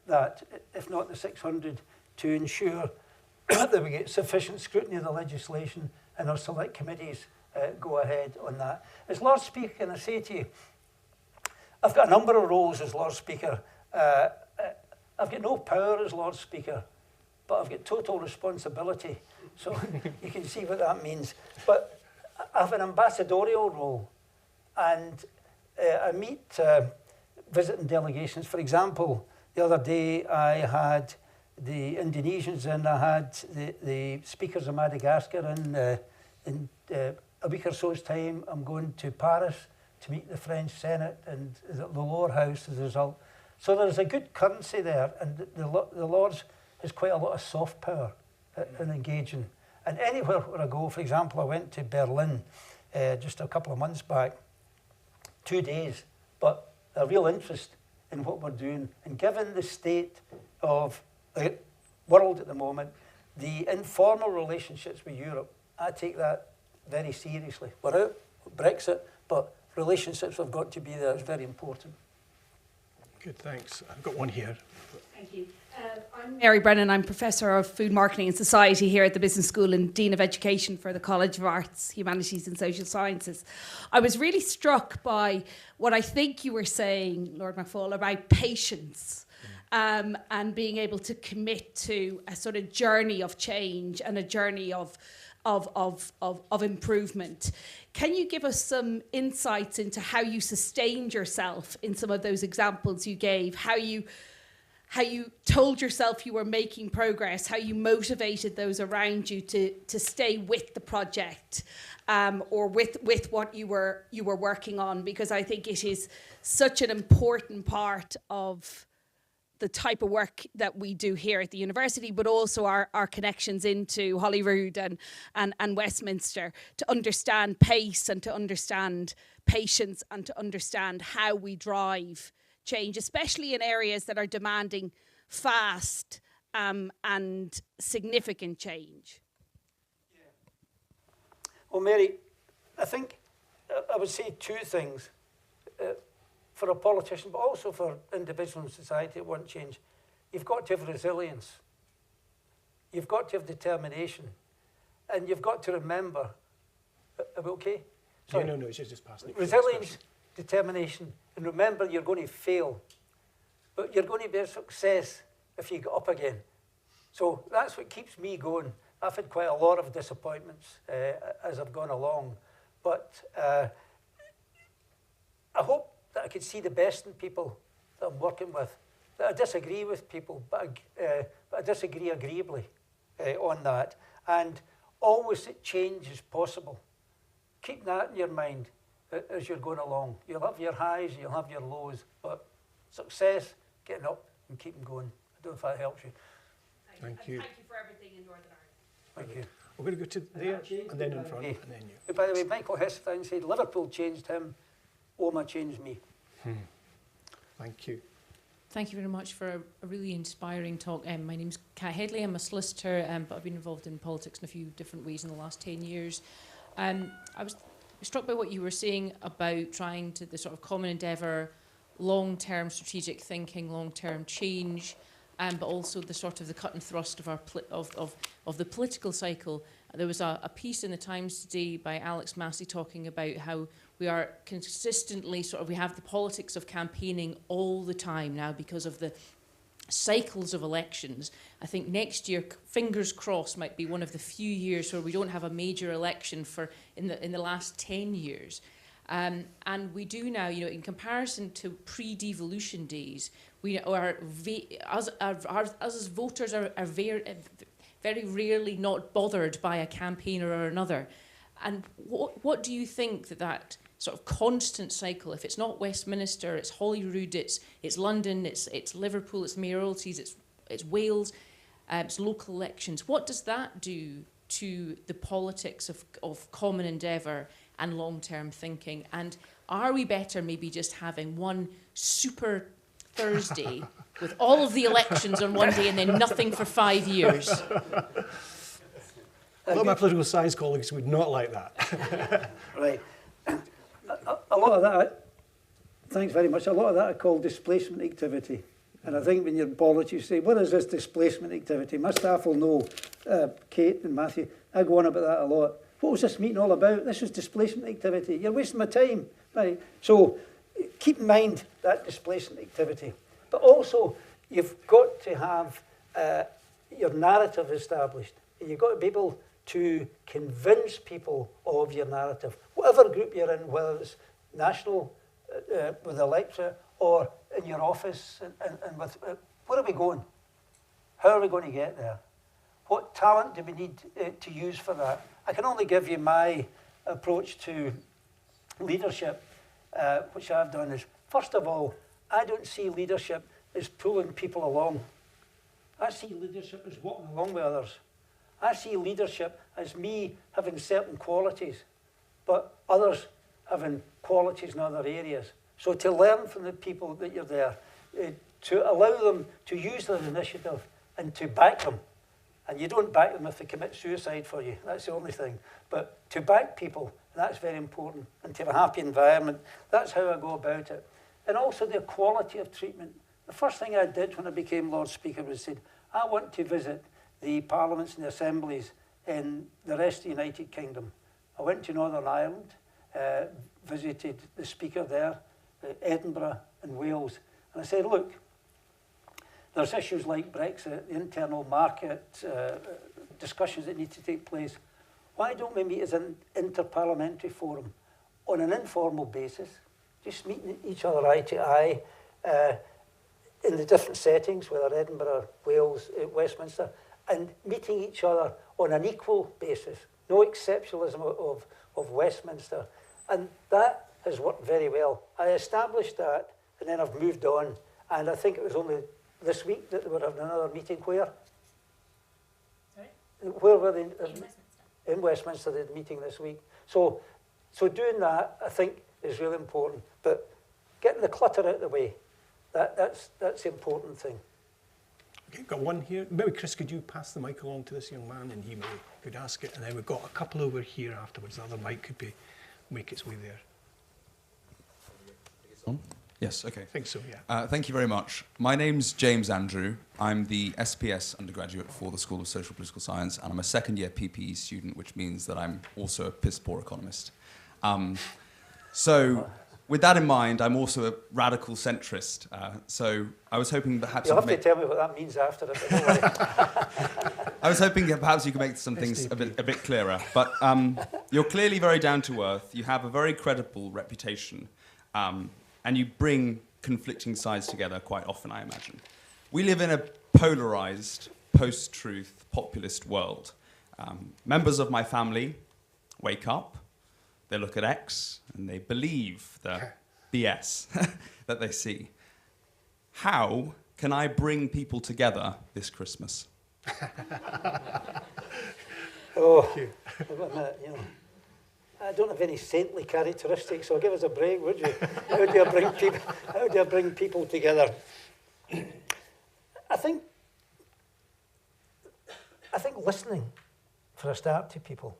Speaker 3: that, if not the 600, to ensure that we get sufficient scrutiny of the legislation and our select committees go ahead on that. As Lord Speaker, can I say to you, I've got a number of roles as Lord Speaker. I've got no power as Lord Speaker, but I've got total responsibility. So you can see what that means. But I have an ambassadorial role, and I meet visiting delegations. For example, the other day I had the Indonesians in, I had the speakers of Madagascar in a week or so's time. I'm going to Paris to meet the French Senate and the lower house as a result. So there's a good currency there, and the Lords has quite a lot of soft power in engaging. And anywhere where I go, for example, I went to Berlin just a couple of months back, 2 days, but a real interest in what we're doing. And given the state of the world at the moment, the informal relationships with Europe, I take that very seriously. We're out, Brexit, but relationships have got to be there. It's very important.
Speaker 2: Good, thanks. I've got one here.
Speaker 5: Thank you. I'm Mary Brennan. I'm Professor of Food Marketing and Society here at the Business School and Dean of Education for the College of Arts, Humanities and Social Sciences. I was really struck by what I think you were saying, Lord McFall, about patience and being able to commit to a sort of journey of change and a journey of improvement. Can you give us some insights into how you sustained yourself in some of those examples you gave, how you told yourself you were making progress, how you motivated those around you to stay with the project or with what you were working on? Because I think it is such an important part of the type of work that we do here at the university, but also our connections into Holyrood and Westminster, to understand pace and to understand patience and to understand how we drive change, especially in areas that are demanding fast and significant change.
Speaker 3: Well, Mary, I think I would say two things. For a politician, but also for individuals in society that want change. You've got to have resilience. You've got to have determination. And you've got to remember, are we okay?
Speaker 2: Sorry. No, it's just passing.
Speaker 3: Resilience, determination, and remember you're going to fail, but you're going to be a success if you get up again. So that's what keeps me going. I've had quite a lot of disappointments as I've gone along, but I hope that I could see the best in people that I'm working with, that I disagree with people, but I disagree agreeably on that. And always that change is possible. Keep that in your mind as you're going along. You'll have your highs, you'll have your lows, but success, getting up and keeping going. I don't know if that helps you.
Speaker 2: Thank you.
Speaker 5: Thank you for everything in Northern Ireland.
Speaker 3: Thank you.
Speaker 2: We're going to go to there and then in front and then you.
Speaker 3: By the way, Michael Heseltine said Liverpool changed him, Oma changed me.
Speaker 2: Thank you.
Speaker 6: Thank you very much for a really inspiring talk. My name's Kat Headley. I'm a solicitor, but I've been involved in politics in a few different ways in the last 10 years. I was struck by what you were saying about trying to, the sort of common endeavour, long-term strategic thinking, long-term change, but also the sort of the cut and thrust of our of the political cycle. There was a piece in the Times today by Alex Massey talking about how we are consistently we have the politics of campaigning all the time now because of the cycles of elections. I think next year, fingers crossed, might be one of the few years where we don't have a major election in the last 10 years. And we do now, in comparison to pre-devolution days, we are us as voters are very rarely not bothered by a campaigner or another. And what do you think that sort of constant cycle, if it's not Westminster, it's Holyrood, it's London, it's Liverpool, it's mayoralties, it's Wales, it's local elections, what does that do to the politics of common endeavour and long-term thinking? And are we better maybe just having one super Thursday with all of the elections on one day and then nothing for 5 years?
Speaker 2: A lot of my political science colleagues would not like that.
Speaker 3: Right. A lot of that, thanks very much, a lot of that I call displacement activity. And I think when you're in politics, you say, what is this displacement activity? My staff will know, Kate and Matthew, I go on about that a lot. What was this meeting all about? This was displacement activity. You're wasting my time. Right. So keep in mind that displacement activity. But also, you've got to have your narrative established. You've got to be able to convince people of your narrative, whatever group you're in, whether it's national with the electorate or in your office and with, where are we going? How are we going to get there? What talent do we need to use for that? I can only give you my approach to leadership, which I've done is, first of all, I don't see leadership as pulling people along. I see leadership as walking along with others. I see leadership as me having certain qualities, but others having qualities in other areas. So to learn from the people that you're there, to allow them to use their initiative and to back them. And you don't back them if they commit suicide for you. That's the only thing. But to back people, that's very important. And to have a happy environment, that's how I go about it. And also the quality of treatment. The first thing I did when I became Lord Speaker was said, I want to visit the parliaments and the assemblies in the rest of the United Kingdom. I went to Northern Ireland, visited the Speaker there, Edinburgh and Wales. And I said, look, there's issues like Brexit, the internal market, discussions that need to take place. Why don't we meet as an interparliamentary forum on an informal basis, just meeting each other eye to eye in the different settings, whether Edinburgh, Wales, Westminster, and meeting each other on an equal basis, no exceptionalism of Westminster. And that has worked very well. I established that, and then I've moved on, and I think it was only this week that they were having another meeting. Where?
Speaker 7: Sorry?
Speaker 3: Where were they?
Speaker 7: In Westminster.
Speaker 3: In Westminster, they had a meeting this week. So doing that, I think, is really important. But getting the clutter out of the way, that's the important thing.
Speaker 2: Okay, got one here. Maybe, Chris, could you pass the mic along to this young man and he could ask it? And then we've got a couple over here afterwards. The other mic could make its way there.
Speaker 8: Yes, okay.
Speaker 2: I think so, yeah.
Speaker 8: Thank you very much. My name's James Andrew. I'm the SPS undergraduate for the School of Social Political Science, and I'm a second-year PPE student, which means that I'm also a piss-poor economist. So, with that in mind, I'm also a radical centrist. So, I was hoping perhaps...
Speaker 3: You'll have to tell me what that means after it, but don't worry.
Speaker 8: I was hoping that perhaps you could make some things a bit clearer. But you're clearly very down-to-earth. You have a very credible reputation. And you bring conflicting sides together quite often, I imagine. We live in a polarised, post-truth, populist world. Members of my family wake up, they look at X, and they believe the BS that they see. How can I bring people together this Christmas?
Speaker 3: Oh, I don't have any saintly characteristics, so give us a break, would you? How do I bring people together? I think listening, for a start, to people,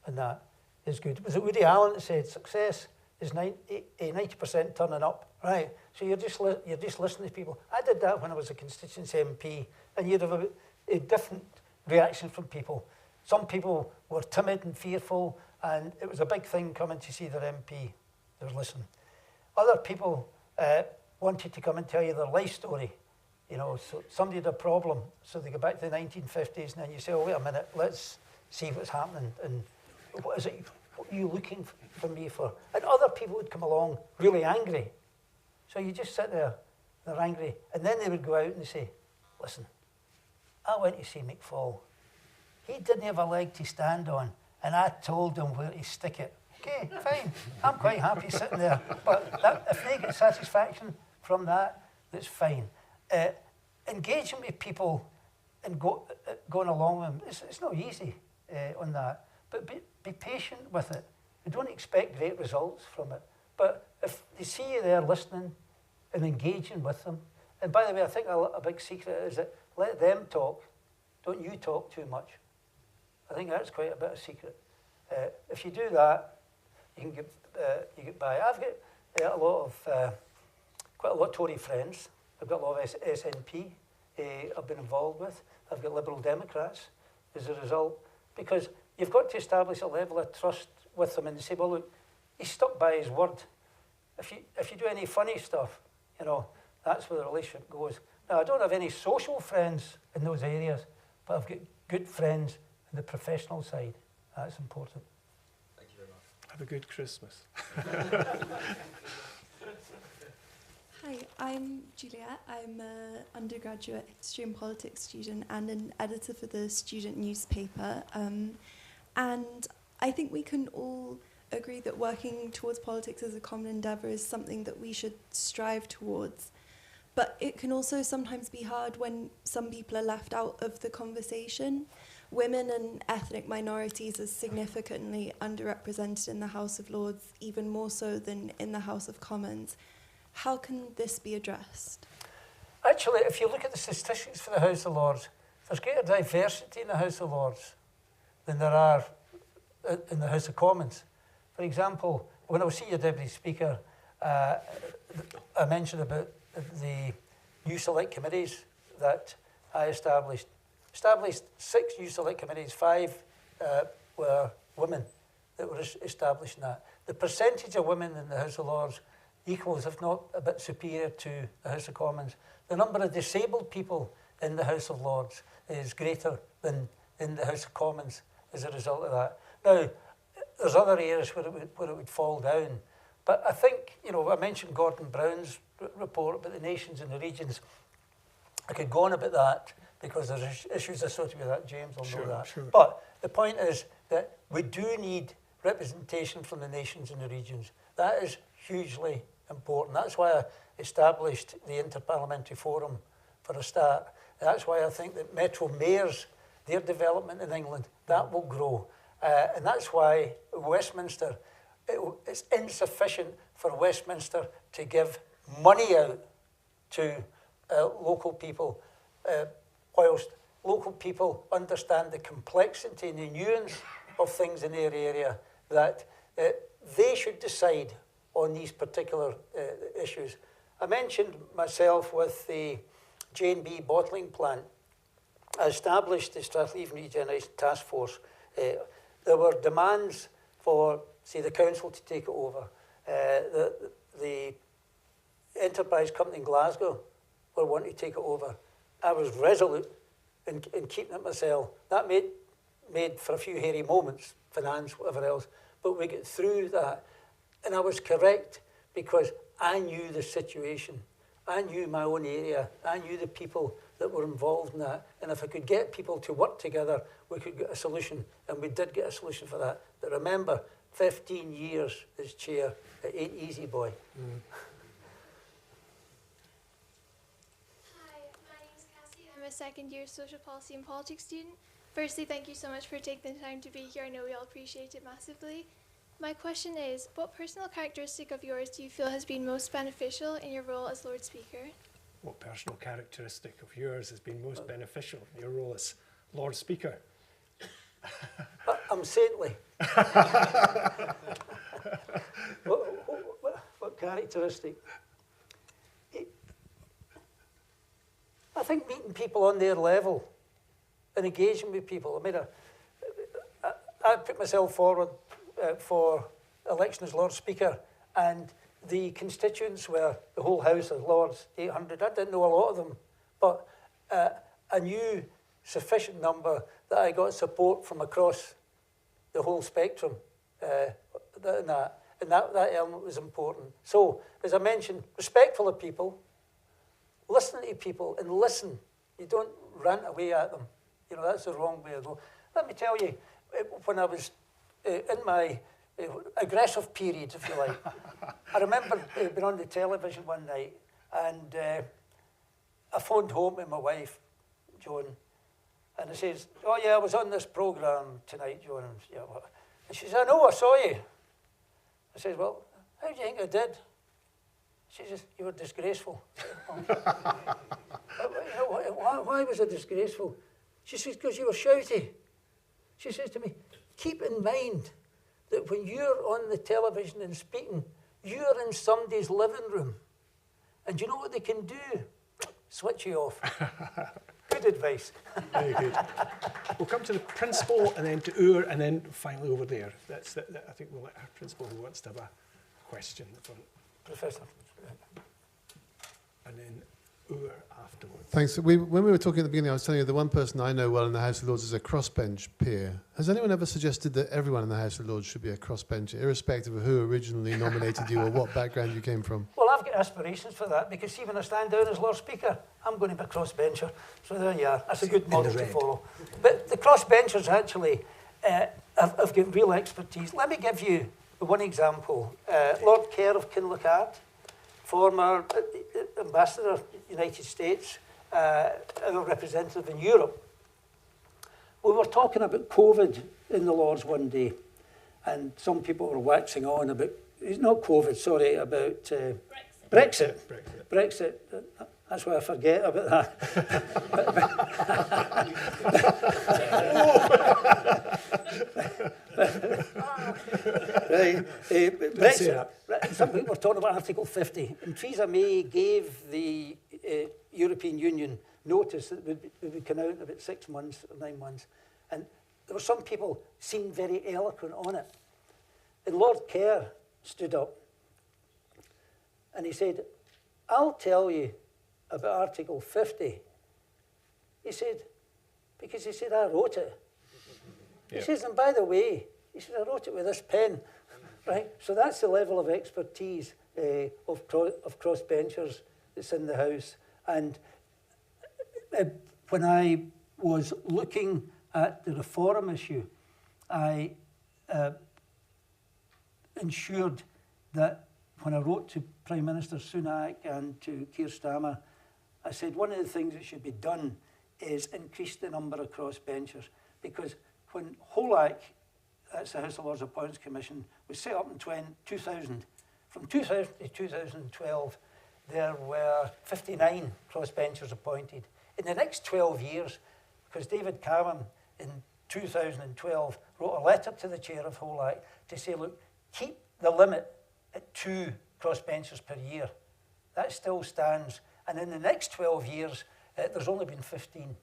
Speaker 3: and that is good. Was it Woody Allen that said success is 90% turning up, right? So you're just listening to people. I did that when I was a constituency MP, and you'd have a different reaction from people. Some people were timid and fearful, and it was a big thing coming to see their MP. They were listening. Other people wanted to come and tell you their life story. You know, so somebody had a problem, so they go back to the 1950s, and then you say, oh, wait a minute, let's see what's happening, and what are you looking for me for? And other people would come along really angry. So you just sit there, they're angry, and then they would go out and say, listen, I went to see McFall. He didn't have a leg to stand on, and I told him where to stick it. Okay, fine. I'm quite happy sitting there. But if they get satisfaction from that, that's fine. Engaging with people and going along with them, it's not easy on that. But be patient with it. You don't expect great results from it. But if they see you there listening and engaging with them, and by the way, I think a big secret is that let them talk. Don't you talk too much. I think that's quite a bit of secret. If you do that, you get by. I've got a lot of quite a lot of Tory friends. I've got a lot of SNP I've been involved with. I've got Liberal Democrats as a result, because you've got to establish a level of trust with them, and they say, well, look, he's stuck by his word. If you do any funny stuff, you know, that's where the relationship goes. Now, I don't have any social friends in those areas, but I've got good friends on the professional side. That's important.
Speaker 8: Thank you very much.
Speaker 2: Have a good Christmas.
Speaker 9: Hi, I'm Juliet. I'm an undergraduate history and politics student and an editor for the student newspaper. And I think we can all agree that working towards politics as a common endeavour is something that we should strive towards. But it can also sometimes be hard when some people are left out of the conversation. Women and ethnic minorities are significantly underrepresented in the House of Lords, even more so than in the House of Commons. How can this be addressed?
Speaker 3: Actually, if you look at the statistics for the House of Lords, there's greater diversity in the House of Lords than there are in the House of Commons. For example, when I was Senior Deputy Speaker, I mentioned about the new select committees that I established. Established 6 new select committees, 5 were women that were established in that. The percentage of women in the House of Lords equals, if not a bit superior, to the House of Commons. The number of disabled people in the House of Lords is greater than in the House of Commons as a result of that. Now, there's other areas where it would fall down. But I think, you know, I mentioned Gordon Brown's report about the nations and the regions. I could go on about that because there's issues associated with that. James will know that. Sure. But the point is that we do need representation from the nations and the regions. That is hugely important. That's why I established the Interparliamentary Forum for a start. That's why I think that Metro Mayors, their development in England, that will grow. And that's why Westminster, it's insufficient for Westminster to give money out to local people, whilst local people understand the complexity and the nuance of things in their area, that they should decide on these particular issues. I mentioned myself with the J&B bottling plant. I established the Strathleven Regeneration Task Force. There were demands for, say, the council to take it over. The enterprise company in Glasgow were wanting to take it over. I was resolute in keeping it myself. That made for a few hairy moments, finance, whatever else, but we got through that. And I was correct because I knew the situation. I knew my own area. I knew the people that were involved in that. And if I could get people to work together, we could get a solution. And we did get a solution for that. But remember, 15 years as chair, it ain't easy, boy.
Speaker 10: Hi, my name is Cassie. I'm a second-year social policy and politics student. Firstly, thank you so much for taking the time to be here. I know we all appreciate it massively. My question is, what personal characteristic of yours do you feel has been most beneficial in your role as Lord Speaker?
Speaker 2: What personal characteristic of yours has been most beneficial in your role as Lord Speaker?
Speaker 3: I'm saintly. What characteristic? I think meeting people on their level and engaging with people. I mean, I put myself forward for election as Lord Speaker, and the constituents were the whole House of Lords, 800. I didn't know a lot of them, but I knew sufficient number that I got support from across the whole spectrum, and that element was important. So, as I mentioned, respectful of people, listen to people and listen. You don't rant away at them. You know, that's the wrong way to go. Let me tell you, when I was in my aggressive period, if you like, I remember being on the television one night, and I phoned home to my wife, Joan, and I says, "Oh yeah, I was on this programme tonight, Joan." And she says, "I know, I saw you." I says, "Well, how do you think I did?" She says, "You were disgraceful." Why was I disgraceful? She says, "Because you were shouty. She says to me, keep in mind that when you're on the television and speaking, you're in somebody's living room. And you know what they can do? Switch you off. Good advice.
Speaker 2: Very good. We'll come to the principal and then to Ur and then finally over there. I think we'll let our principal who wants to have a question at the front.
Speaker 3: Professor.
Speaker 2: And then Ur afterwards.
Speaker 1: Thanks. When we were talking at the beginning, I was telling you the one person I know well in the House of Lords is a crossbench peer. Has anyone ever suggested that everyone in the House of Lords should be a crossbencher, irrespective of who originally nominated you or what background you came from?
Speaker 3: Well, I've got aspirations for that, because see, when I stand down as Lord Speaker, I'm going to be a crossbencher. So there you are. That's a good model to follow. But the crossbenchers actually have got real expertise. Let me give you one example. Lord Kerr of Kinlochard, former ambassador, United States, our representative in Europe. We were talking about COVID in the Lords one day, and some people were waxing on about, it's not COVID, sorry, about Brexit. Brexit. That's why I forget about that. Brexit. Some people were talking about Article 50, and Theresa May gave the European Union notice that it would come out in about 6 months or 9 months. And there were some people seemed very eloquent on it. And Lord Kerr stood up and he said, I'll tell you about Article 50. He said, because he said, I wrote it. He says, and by the way, he said, I wrote it with this pen. Right? So that's the level of expertise of crossbenchers that's in the House. And when I was looking at the reform issue, I ensured that when I wrote to Prime Minister Sunak and to Keir Starmer, I said one of the things that should be done is increase the number of crossbenchers, because when HOLAC, that's the House of Lords Appointments Commission, was set up in 2000, from 2000 to 2012, there were 59 crossbenchers appointed. In the next 12 years, because David Cameron in 2012 wrote a letter to the chair of HOLAC to say, look, keep the limit at 2 crossbenchers per year. That still stands. And in the next 12 years, there's only been 15.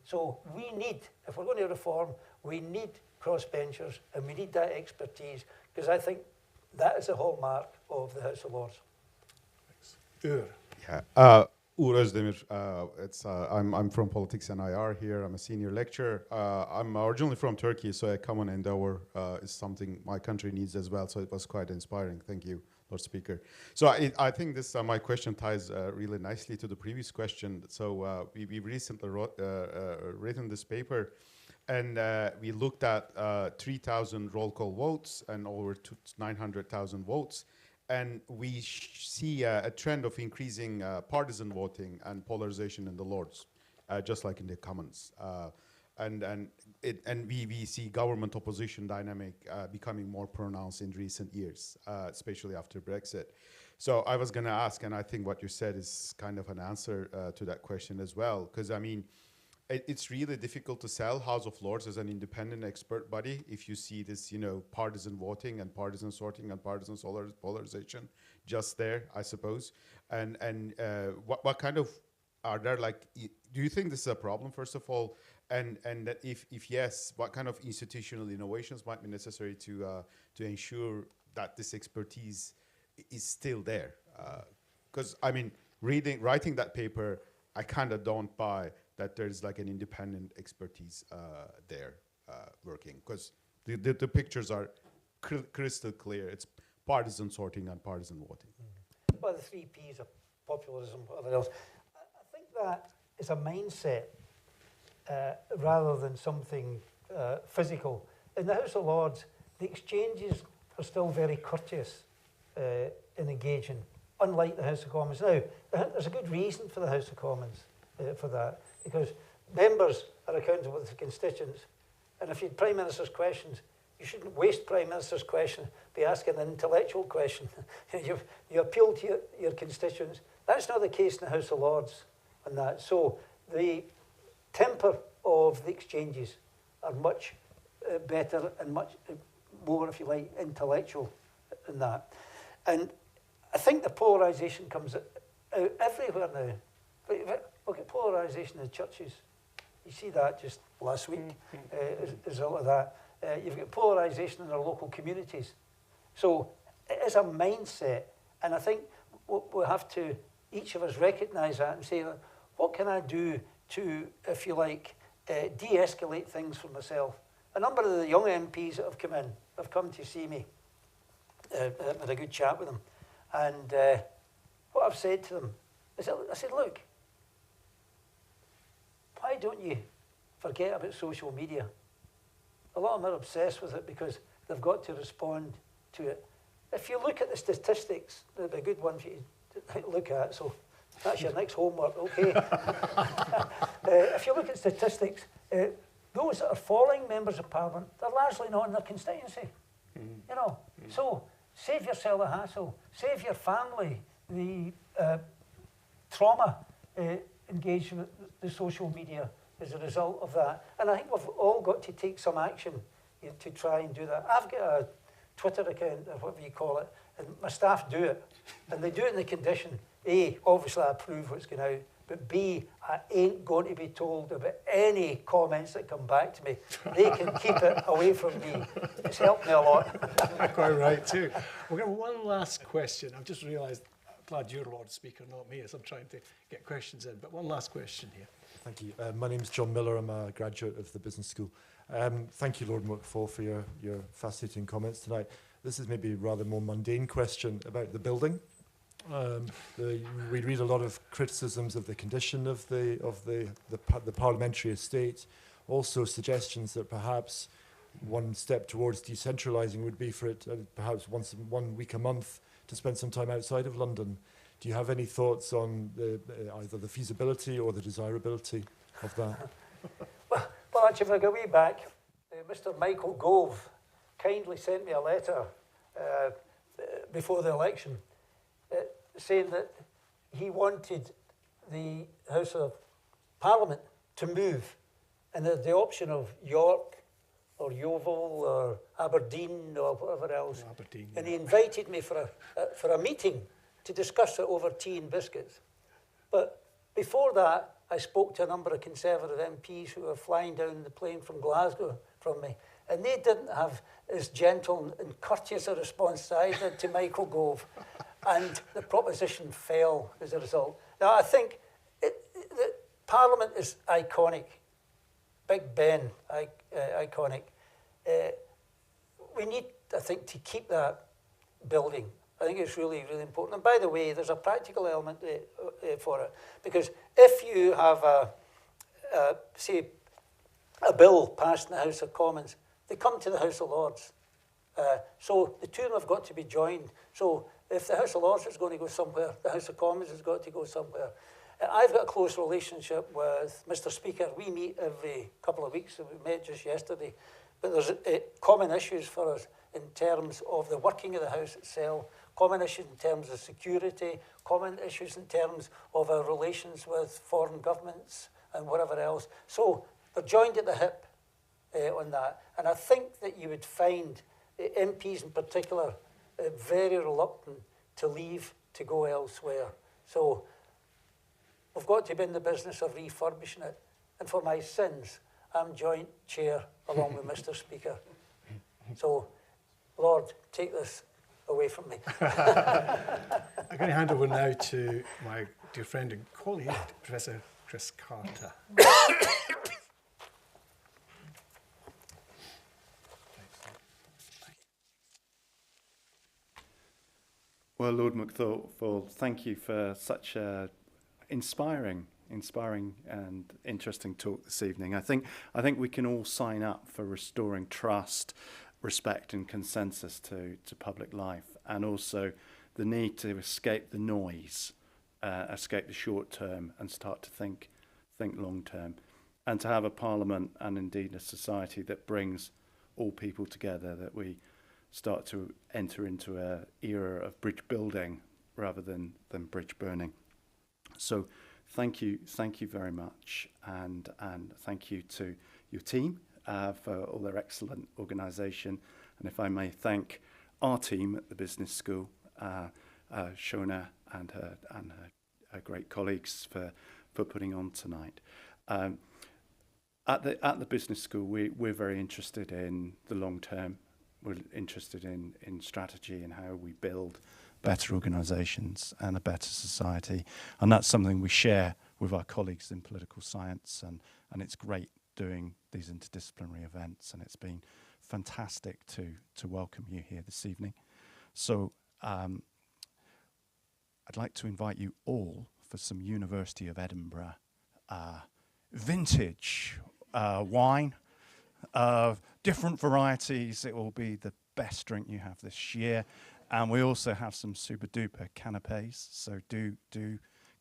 Speaker 3: So we need, if we're going to reform, we need crossbenchers and we need that expertise, because I think that is a hallmark of the House of Lords.
Speaker 2: Ur.
Speaker 11: Yeah. Ur Özdemir. I'm from Politics and IR here. I'm a senior lecturer. I'm originally from Turkey, so a common Endeavour is something my country needs as well. So it was quite inspiring. Thank you, Lord Speaker. So I think this my question ties really nicely to the previous question. So we recently written this paper, and we looked at 3,000 roll call votes and over 900,000 votes. And we see a trend of increasing partisan voting and polarization in the Lords, just like in the Commons. And we see government opposition dynamic becoming more pronounced in recent years, especially after Brexit. So I was going to ask, and I think what you said is kind of an answer to that question as well, because I mean, it's really difficult to sell House of Lords as an independent expert body if you see this, partisan voting and partisan sorting and partisan polarization just there, I suppose. And what kind of, are there like, do you think this is a problem, first of all? And that if yes, what kind of institutional innovations might be necessary to ensure that this expertise is still there? Because I mean, writing that paper, I kind of don't buy that there's like an independent expertise there working, because the pictures are crystal clear. It's partisan sorting and partisan voting.
Speaker 3: Well, the 3 Ps of populism, whatever else. I think that is a mindset rather than something physical. In the House of Lords, the exchanges are still very courteous in engaging, unlike the House of Commons. Now, there's a good reason for the House of Commons for that, because members are accountable to the constituents, and if you had Prime Minister's questions, you shouldn't waste Prime Minister's question by asking an intellectual question. You appeal to your constituents. That's not the case in the House of Lords on that. So the temper of the exchanges are much better and much more, if you like, intellectual than that. And I think the polarisation comes out everywhere now. Look at polarisation in churches. You see that just last week as a result of that. You've got polarisation in our local communities. So it is a mindset, and I think we'll have to, each of us, recognise that and say, what can I do to, if you like, de-escalate things for myself? A number of the young MPs that have come to see me, had a good chat with them, and what I've said to them is, I said, look, why don't you forget about social media? A lot of them are obsessed with it because they've got to respond to it. If you look at the statistics, there'll be a good one for you to look at, so that's your next homework, okay? If you look at statistics, those that are falling members of Parliament, they're largely not in their constituency. You know, so save yourself the hassle, save your family the trauma engaged with the social media as a result of that. And I think we've all got to take some action to try and do that. I've got a Twitter account, or whatever you call it, and my staff do it. And they do it in the condition, A, obviously I approve what's going out, but B, I ain't going to be told about any comments that come back to me. They can keep it away from me. It's helped me a lot.
Speaker 2: Quite right, too. We've got one last question. I've just realised, I'm glad you're Lord Speaker, not me, as I'm trying to get questions in. But one last question here.
Speaker 12: Thank you. My name's John Miller. I'm a graduate of the business school. Thank you, Lord McFall, for your fascinating comments tonight. This is maybe a rather more mundane question about the building. We read a lot of criticisms of the condition of the parliamentary estate. Also suggestions that perhaps one step towards decentralising would be for it perhaps one week a month to spend some time outside of London. Do you have any thoughts on either the feasibility or the desirability of that?
Speaker 3: Well, actually, if I go way back, Mr. Michael Gove kindly sent me a letter before the election saying that he wanted the House of Parliament to move, and the option of York or Yeovil or Aberdeen or whatever else.
Speaker 2: Aberdeen,
Speaker 3: and he invited me for a meeting to discuss it over tea and biscuits. But before that, I spoke to a number of Conservative MPs who were flying down the plane from Glasgow from me, and they didn't have as gentle and courteous a response as I did to Michael Gove, and the proposition fell as a result. Now, I think the Parliament is iconic. Big Ben, iconic. We need, I think, to keep that building. I think it's really, really important. And by the way, there's a practical element for it. Because if you have, say, a bill passed in the House of Commons, they come to the House of Lords. So the two of them have got to be joined. So if the House of Lords is going to go somewhere, the House of Commons has got to go somewhere. I've got a close relationship with Mr. Speaker. We meet every couple of weeks. We met just yesterday. But there's common issues for us in terms of the working of the House itself, common issues in terms of security, common issues in terms of our relations with foreign governments and whatever else. So they're joined at the hip on that. And I think that you would find MPs in particular very reluctant to leave to go elsewhere. So we've got to be in the business of refurbishing it. And for my sins, I'm joint chair along with Mr. Speaker. So, Lord, take this away from me.
Speaker 2: I'm going to hand over now to my dear friend and colleague, Professor Chris Carter.
Speaker 13: Well, Lord McFall, thank you for such a inspiring and interesting talk this evening. I think we can all sign up for restoring trust, respect and consensus to public life, and also the need to escape the noise, escape the short term and start to think long term, and to have a parliament and indeed a society that brings all people together, that we start to enter into an era of bridge building rather than bridge burning. So thank you very much, and thank you to your team for all their excellent organisation. And if I may thank our team at the business school, Shona and her great colleagues for putting on tonight. At the business school, we're very interested in the long term. We're interested in strategy and how we build better organisations and a better society. And that's something we share with our colleagues in political science. And it's great doing these interdisciplinary events. And it's been fantastic to welcome you here this evening. So I'd like to invite you all for some University of Edinburgh vintage wine, different varieties. It will be the best drink you have this year. And we also have some super duper canapes, so do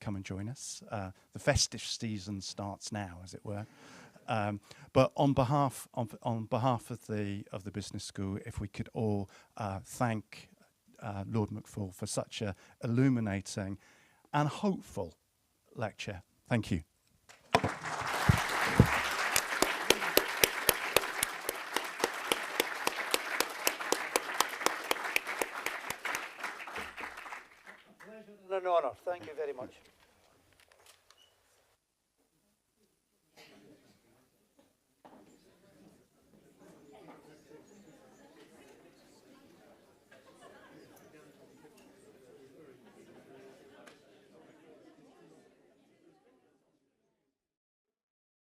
Speaker 13: come and join us. The festive season starts now, as it were. But on behalf of the business school, if we could all thank Lord McFall for such a illuminating and hopeful lecture. Thank you.
Speaker 3: An honour. Thank you very much.